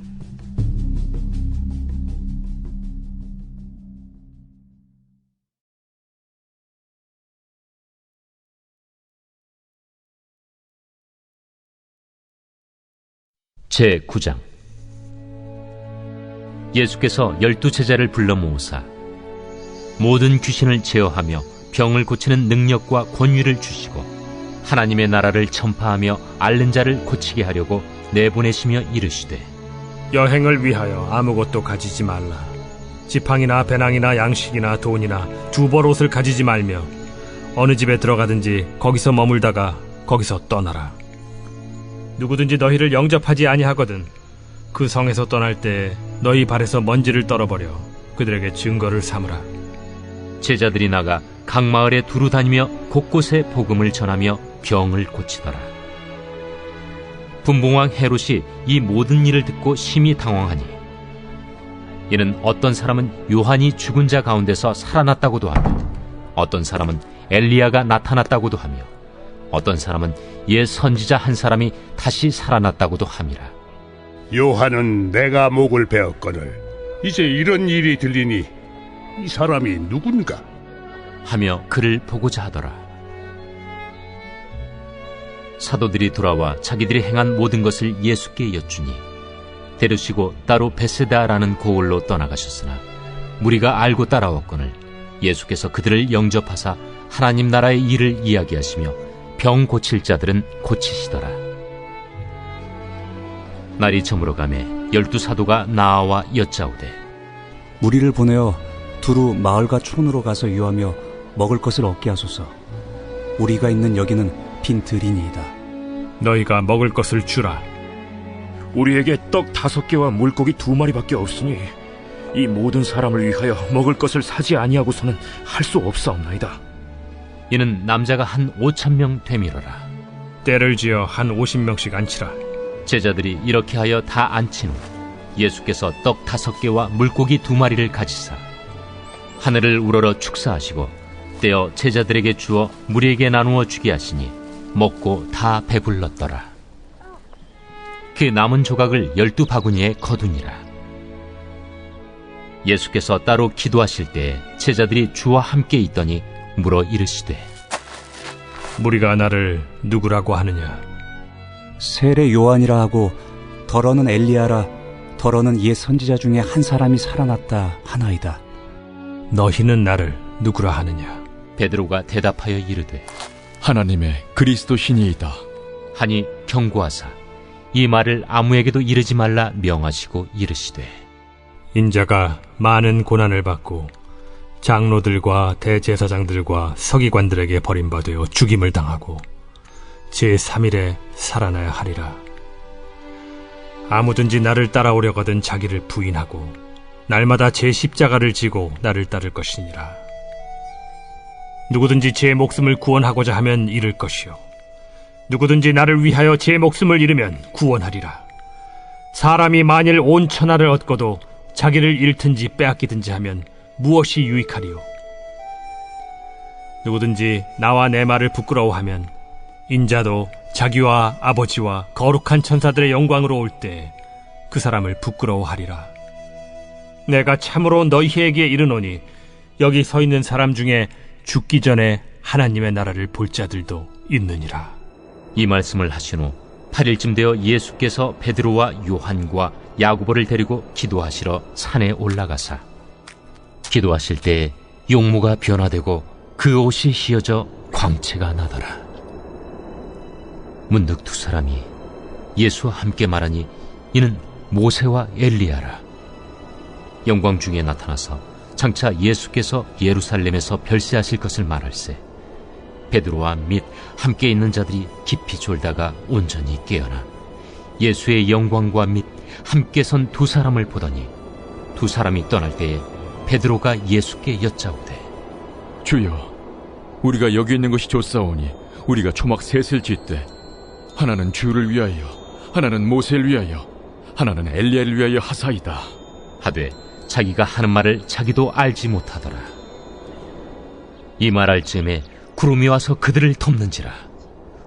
제9장. 예수께서 12제자를 불러 모으사 모든 귀신을 제어하며 병을 고치는 능력과 권위를 주시고 하나님의 나라를 전파하며 앓는 자를 고치게 하려고 내보내시며 이르시되 여행을 위하여 아무것도 가지지 말라. 지팡이나 배낭이나 양식이나 돈이나 두벌 옷을 가지지 말며 어느 집에 들어가든지 거기서 머물다가 거기서 떠나라. 누구든지 너희를 영접하지 아니하거든 그 성에서 떠날 때 너희 발에서 먼지를 떨어버려 그들에게 증거를 삼으라. 제자들이 나가 각 마을에 두루 다니며 곳곳에 복음을 전하며 병을 고치더라. 분봉왕 헤롯이 이 모든 일을 듣고 심히 당황하니 이는 어떤 사람은 요한이 죽은 자 가운데서 살아났다고도 하며 어떤 사람은 엘리야가 나타났다고도 하며 어떤 사람은 옛 선지자 한 사람이 다시 살아났다고도 함이라. 요한은 내가 목을 베었거늘 이제 이런 일이 들리니 이 사람이 누군가 하며 그를 보고자 하더라. 사도들이 돌아와 자기들이 행한 모든 것을 예수께 여쭈니 데려시고 따로 베세다라는 고을로 떠나가셨으나 무리가 알고 따라왔거늘 예수께서 그들을 영접하사 하나님 나라의 일을 이야기하시며 병 고칠 자들은 고치시더라. 날이 저물어 가매 12사도가 나아와 여짜오되 우리를 보내어 두루 마을과 촌으로 가서 유하며 먹을 것을 얻게 하소서. 우리가 있는 여기는 빈 들이니이다. 너희가 먹을 것을 주라. 우리에게 떡 5개와 물고기 2마리밖에 없으니 이 모든 사람을 위하여 먹을 것을 사지 아니하고서는 할 수 없사옵나이다. 이는 남자가 한 5,000명 되밀어라. 때를 지어 한 50명씩 앉히라. 제자들이 이렇게 하여 다 앉힌 후 예수께서 떡 5개와 물고기 2마리를 가지사 하늘을 우러러 축사하시고 떼어 제자들에게 주어 무리에게 나누어 주게 하시니 먹고 다 배불렀더라. 그 남은 조각을 12바구니에 거두니라. 예수께서 따로 기도하실 때 제자들이 주와 함께 있더니 물어 이르시되 무리가 나를 누구라고 하느냐? 세례 요한이라 하고 더러는 엘리야라 더러는 옛 선지자 중에 한 사람이 살아났다 하나이다. 너희는 나를 누구라 하느냐? 베드로가 대답하여 이르되 하나님의 그리스도 신이이다 하니 경고하사 이 말을 아무에게도 이르지 말라 명하시고 이르시되 인자가 많은 고난을 받고 장로들과 대제사장들과 서기관들에게 버림받아 죽임을 당하고 제3일에 살아나야 하리라. 아무든지 나를 따라오려거든 자기를 부인하고 날마다 제 십자가를 지고 나를 따를 것이니라. 누구든지 제 목숨을 구원하고자 하면 잃을 것이요 누구든지 나를 위하여 제 목숨을 잃으면 구원하리라. 사람이 만일 온 천하를 얻고도 자기를 잃든지 빼앗기든지 하면 무엇이 유익하리요? 누구든지 나와 내 말을 부끄러워하면 인자도 자기와 아버지와 거룩한 천사들의 영광으로 올 때 그 사람을 부끄러워하리라. 내가 참으로 너희에게 이르노니 여기 서 있는 사람 중에 죽기 전에 하나님의 나라를 볼 자들도 있느니라. 이 말씀을 하신 후 8일쯤 되어 예수께서 베드로와 요한과 야고보를 데리고 기도하시러 산에 올라가사 기도하실 때에 용모가 변화되고 그 옷이 휘어져 광채가 나더라. 문득 두 사람이 예수와 함께 말하니 이는 모세와 엘리야라. 영광 중에 나타나서 장차 예수께서 예루살렘에서 별세하실 것을 말할세 베드로와 및 함께 있는 자들이 깊이 졸다가 온전히 깨어나 예수의 영광과 및 함께 선 두 사람을 보더니 두 사람이 떠날 때에 베드로가 예수께 여짜오되 주여, 우리가 여기 있는 것이 좋사오니 우리가 초막 셋을 짓되 하나는 주를 위하여, 하나는 모세를 위하여, 하나는 엘리야를 위하여 하사이다 하되 자기가 하는 말을 자기도 알지 못하더라. 이 말할 즈음에 구름이 와서 그들을 덮는지라.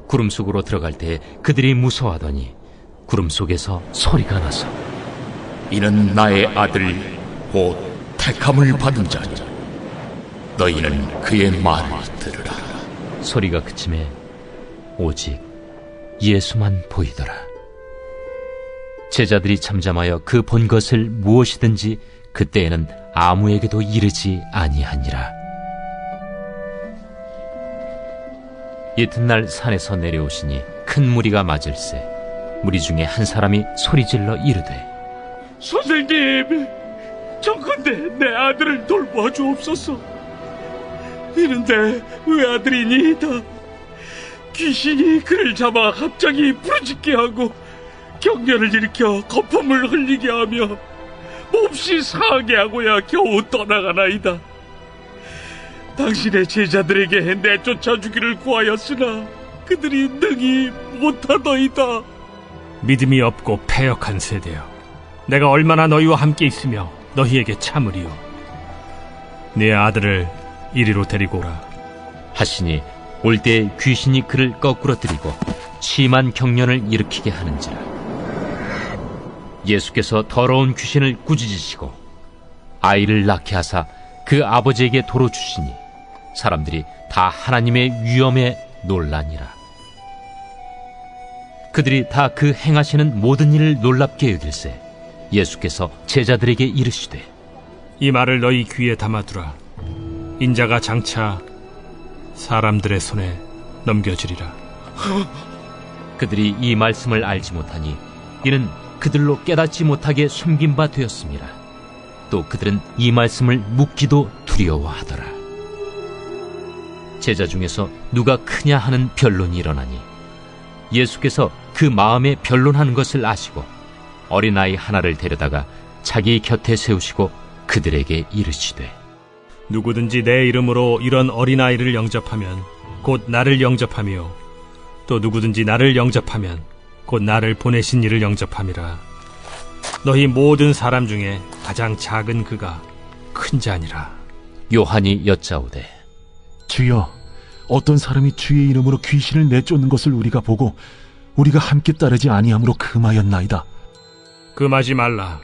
구름 속으로 들어갈 때 그들이 무서워하더니 구름 속에서 소리가 나서 이는 나의 아들 곧 택함을 받은 자니 너희는 그의 말을 들으라. 소리가 그침에 오직 예수만 보이더라. 제자들이 잠잠하여 그 본 것을 무엇이든지 그때에는 아무에게도 이르지 아니하니라. 이튿날 산에서 내려오시니 큰 무리가 맞을세 무리 중에 한 사람이 소리질러 이르되 선생님, 정컨대 내 아들을 돌보아 주옵소서. 이는 내 외아들이니이다. 귀신이 그를 잡아 갑자기 부르짖게 하고 경련을 일으켜 거품을 흘리게 하며 몹시 상하게 하고야 겨우 떠나가나이다. 당신의 제자들에게 내쫓아 주기를 구하였으나 그들이 능히 못하더이다. 믿음이 없고 패역한 세대여, 내가 얼마나 너희와 함께 있으며 너희에게 참으리요. 네 아들을 이리로 데리고 오라 하시니 올 때 귀신이 그를 거꾸러뜨리고 심한 경련을 일으키게 하는지라. 예수께서 더러운 귀신을 꾸짖으시고 아이를 낳게 하사 그 아버지에게 도로 주시니 사람들이 다 하나님의 위엄에 놀라니라. 그들이 다 그 행하시는 모든 일을 놀랍게 여길세 예수께서 제자들에게 이르시되 이 말을 너희 귀에 담아두라. 인자가 장차 사람들의 손에 넘겨지리라. 그들이 이 말씀을 알지 못하니 이는 그들로 깨닫지 못하게 숨긴 바 되었습니다. 또 그들은 이 말씀을 묻기도 두려워하더라. 제자 중에서 누가 크냐 하는 변론이 일어나니 예수께서 그 마음에 변론하는 것을 아시고 어린아이 하나를 데려다가 자기 곁에 세우시고 그들에게 이르시되 누구든지 내 이름으로 이런 어린아이를 영접하면 곧 나를 영접하며 또 누구든지 나를 영접하면 곧 나를 보내신 이를 영접함이라. 너희 모든 사람 중에 가장 작은 그가 큰 자니라. 요한이 여짜오되 주여, 어떤 사람이 주의 이름으로 귀신을 내쫓는 것을 우리가 보고 우리가 함께 따르지 아니함으로 금하였나이다. 금하지 말라.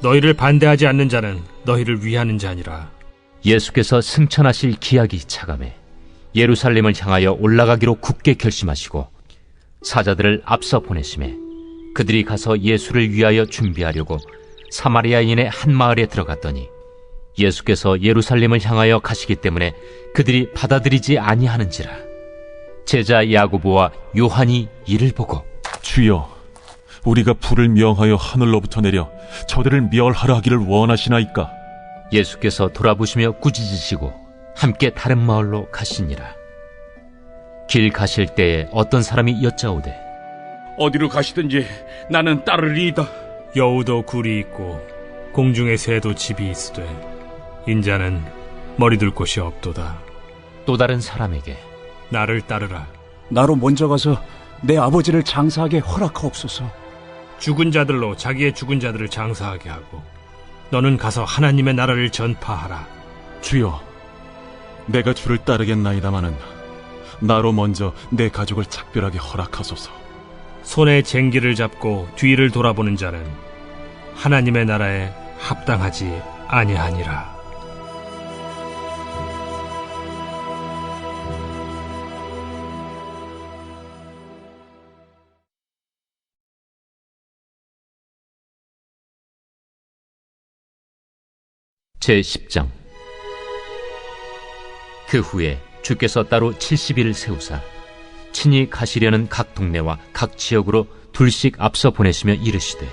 너희를 반대하지 않는 자는 너희를 위하는 자니라. 예수께서 승천하실 기약이 차감해 예루살렘을 향하여 올라가기로 굳게 결심하시고 사자들을 앞서 보내심에 그들이 가서 예수를 위하여 준비하려고 사마리아인의 한 마을에 들어갔더니 예수께서 예루살렘을 향하여 가시기 때문에 그들이 받아들이지 아니하는지라. 제자 야고보와 요한이 이를 보고 주여, 우리가 불을 명하여 하늘로부터 내려 저들을 멸하라 하기를 원하시나이까? 예수께서 돌아보시며 꾸짖으시고 함께 다른 마을로 가시니라. 길 가실 때에 어떤 사람이 여짜오되 어디로 가시든지 나는 따르리이다. 여우도 굴이 있고 공중의 새도 집이 있으되 인자는 머리 둘 곳이 없도다. 또 다른 사람에게 나를 따르라. 나로 먼저 가서 내 아버지를 장사하게 허락하옵소서. 죽은 자들로 자기의 죽은 자들을 장사하게 하고 너는 가서 하나님의 나라를 전파하라. 주여, 내가 주를 따르겠나이다마는 나로 먼저 내 가족을 작별하게 허락하소서. 손에 쟁기를 잡고 뒤를 돌아보는 자는 하나님의 나라에 합당하지 아니하니라. 제10장. 그 후에 주께서 따로 70일을 세우사 친히 가시려는 각 동네와 각 지역으로 둘씩 앞서 보내시며 이르시되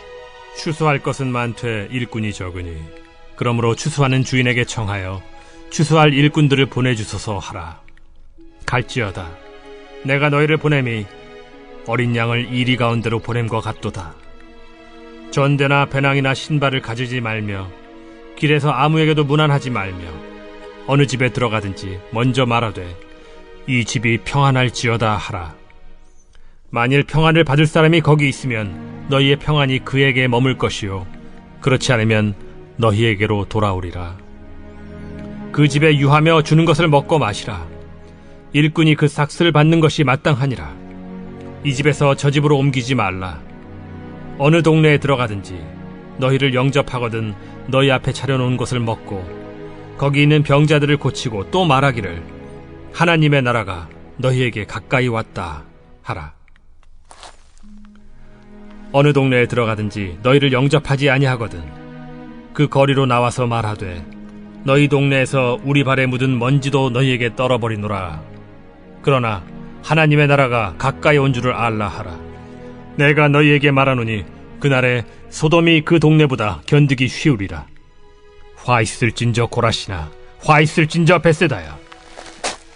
추수할 것은 많되 일꾼이 적으니 그러므로 추수하는 주인에게 청하여 추수할 일꾼들을 보내주소서 하라. 갈지어다 내가 너희를 보냄이 어린 양을 이리 가운데로 보냄과 같도다. 전대나 배낭이나 신발을 가지지 말며 길에서 아무에게도 문안하지 말며 어느 집에 들어가든지 먼저 말하되 이 집이 평안할지어다 하라. 만일 평안을 받을 사람이 거기 있으면 너희의 평안이 그에게 머물 것이요 그렇지 않으면 너희에게로 돌아오리라. 그 집에 유하며 주는 것을 먹고 마시라. 일꾼이 그 삭슬을 받는 것이 마땅하니라. 이 집에서 저 집으로 옮기지 말라. 어느 동네에 들어가든지 너희를 영접하거든 너희 앞에 차려놓은 것을 먹고 거기 있는 병자들을 고치고 또 말하기를 하나님의 나라가 너희에게 가까이 왔다 하라. 어느 동네에 들어가든지 너희를 영접하지 아니하거든 그 거리로 나와서 말하되 너희 동네에서 우리 발에 묻은 먼지도 너희에게 떨어버리노라. 그러나 하나님의 나라가 가까이 온 줄을 알라 하라. 내가 너희에게 말하노니 그날에 소돔이 그 동네보다 견디기 쉬우리라. 화 있을진저 고라시나 화 있을진저 벳세다야.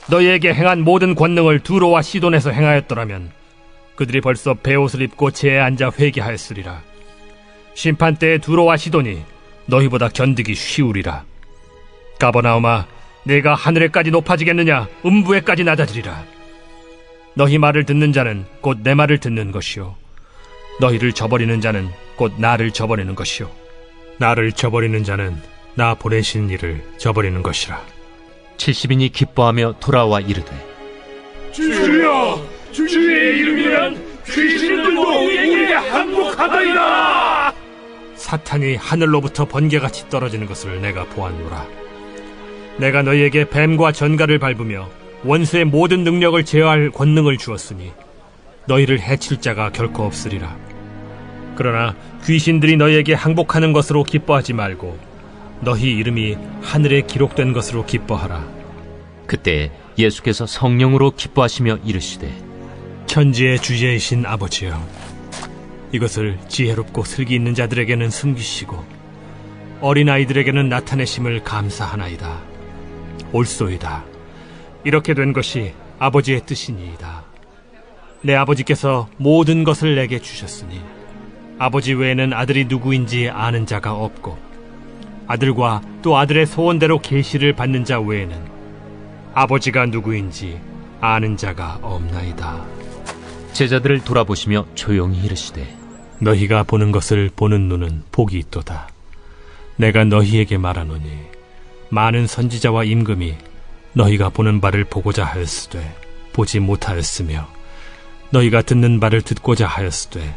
너희에게 행한 모든 권능을 두로와 시돈에서 행하였더라면 그들이 벌써 베옷을 입고 재에 앉아 회개하였으리라. 심판 때에 두로와 시돈이 너희보다 견디기 쉬우리라. 가버나움아, 내가 하늘에까지 높아지겠느냐 음부에까지 낮아지리라. 너희 말을 듣는 자는 곧 내 말을 듣는 것이요 너희를 저버리는 자는 곧 나를 저버리는 것이요 나를 저버리는 자는 나 보내신 이를 저버리는 것이라. 70인이 기뻐하며 돌아와 이르되 주여, 주의 이름이면 귀신들도 우리에게 항복하더이다. 사탄이 하늘로부터 번개같이 떨어지는 것을 내가 보았노라. 내가 너희에게 뱀과 전갈을 밟으며 원수의 모든 능력을 제어할 권능을 주었으니 너희를 해칠 자가 결코 없으리라. 그러나 귀신들이 너희에게 항복하는 것으로 기뻐하지 말고 너희 이름이 하늘에 기록된 것으로 기뻐하라. 그때 예수께서 성령으로 기뻐하시며 이르시되 천지의 주제이신 아버지여, 이것을 지혜롭고 슬기 있는 자들에게는 숨기시고 어린아이들에게는 나타내심을 감사하나이다. 옳소이다. 이렇게 된 것이 아버지의 뜻이니이다. 내 아버지께서 모든 것을 내게 주셨으니 아버지 외에는 아들이 누구인지 아는 자가 없고 아들과 또 아들의 소원대로 계시를 받는 자 외에는 아버지가 누구인지 아는 자가 없나이다. 제자들을 돌아보시며 조용히 이르시되 너희가 보는 것을 보는 눈은 복이 있도다. 내가 너희에게 말하노니 많은 선지자와 임금이 너희가 보는 바를 보고자 하였으되 보지 못하였으며 너희가 듣는 바를 듣고자 하였으되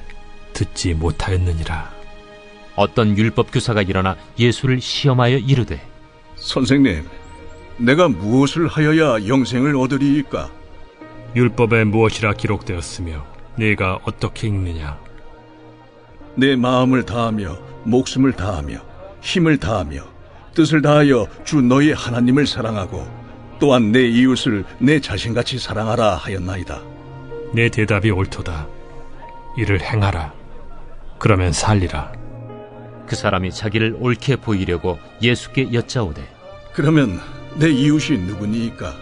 듣지 못하였느니라. 어떤 율법교사가 일어나 예수를 시험하여 이르되 선생님, 내가 무엇을 하여야 영생을 얻으리이까? 율법에 무엇이라 기록되었으며 네가 어떻게 읽느냐? 내 마음을 다하며 목숨을 다하며 힘을 다하며 뜻을 다하여 주 너희 하나님을 사랑하고 또한 내 이웃을 내 자신같이 사랑하라 하였나이다. 내 대답이 옳도다. 이를 행하라. 그러면 살리라. 그 사람이 자기를 옳게 보이려고 예수께 여짜오되 그러면 내 이웃이 누구니이까?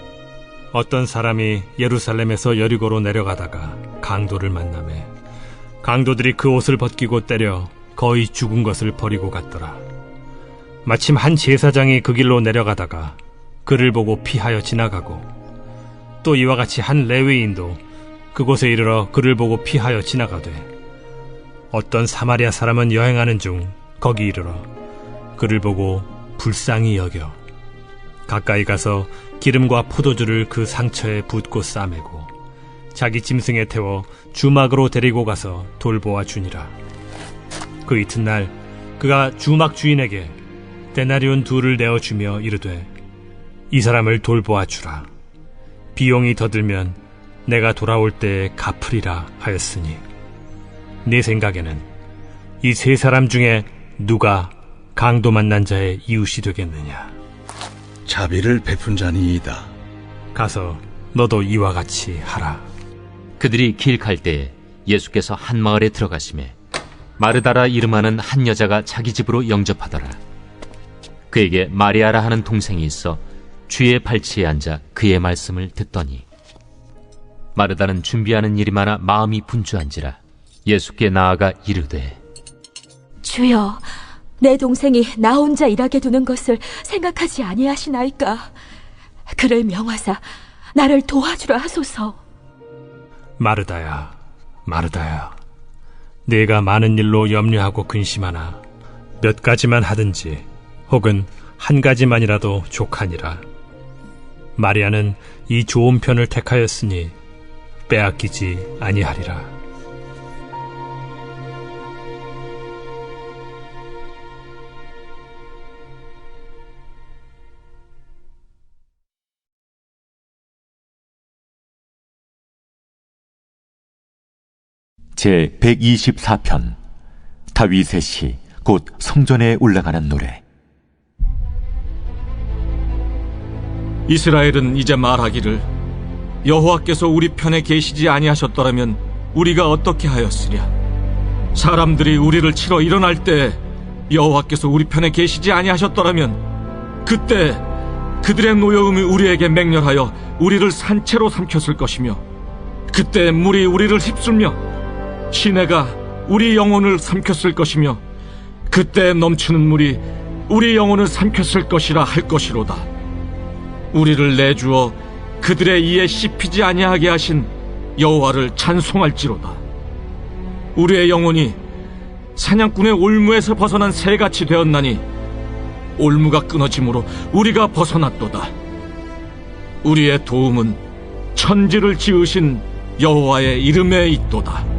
어떤 사람이 예루살렘에서 여리고로 내려가다가 강도를 만나매 강도들이 그 옷을 벗기고 때려 거의 죽은 것을 버리고 갔더라. 마침 한 제사장이 그 길로 내려가다가 그를 보고 피하여 지나가고 또 이와 같이 한 레위인도 그곳에 이르러 그를 보고 피하여 지나가되 어떤 사마리아 사람은 여행하는 중 거기 이르러 그를 보고 불쌍히 여겨 가까이 가서 기름과 포도주를 그 상처에 붓고 싸매고 자기 짐승에 태워 주막으로 데리고 가서 돌보아 주니라. 그 이튿날 그가 주막 주인에게 데나리온 2를 내어주며 이르되 이 사람을 돌보아 주라. 비용이 더 들면 내가 돌아올 때에 갚으리라 하였으니 네 생각에는 이 3사람 중에 누가 강도 만난 자의 이웃이 되겠느냐? 자비를 베푼 자니이다. 가서 너도 이와 같이 하라. 그들이 길 갈 때에 예수께서 한 마을에 들어가시매 마르다라 이름하는 한 여자가 자기 집으로 영접하더라. 그에게 마리아라 하는 동생이 있어 주의 발치에 앉아 그의 말씀을 듣더니 마르다는 준비하는 일이 많아 마음이 분주한지라 예수께 나아가 이르되 주여, 내 동생이 나 혼자 일하게 두는 것을 생각하지 아니하시나이까? 그를 명하사 나를 도와주라 하소서. 마르다야, 마르다야, 네가 많은 일로 염려하고 근심하나 몇 가지만 하든지 혹은 한 가지만이라도 족하니라. 마리아는 이 좋은 편을 택하였으니 빼앗기지 아니하리라. 제 124편 다윗의 시 곧 성전에 올라가는 노래. 이스라엘은 이제 말하기를 여호와께서 우리 편에 계시지 아니하셨더라면 우리가 어떻게 하였으랴. 사람들이 우리를 치러 일어날 때 여호와께서 우리 편에 계시지 아니하셨더라면 그때 그들의 노여움이 우리에게 맹렬하여 우리를 산채로 삼켰을 것이며 그때 물이 우리를 휩쓸며 시내가 우리 영혼을 삼켰을 것이며 그때 넘치는 물이 우리 영혼을 삼켰을 것이라 할 것이로다. 우리를 내주어 그들의 이에 씹히지 아니하게 하신 여호와를 찬송할지로다. 우리의 영혼이 사냥꾼의 올무에서 벗어난 새같이 되었나니 올무가 끊어짐으로 우리가 벗어났도다. 우리의 도움은 천지를 지으신 여호와의 이름에 있도다.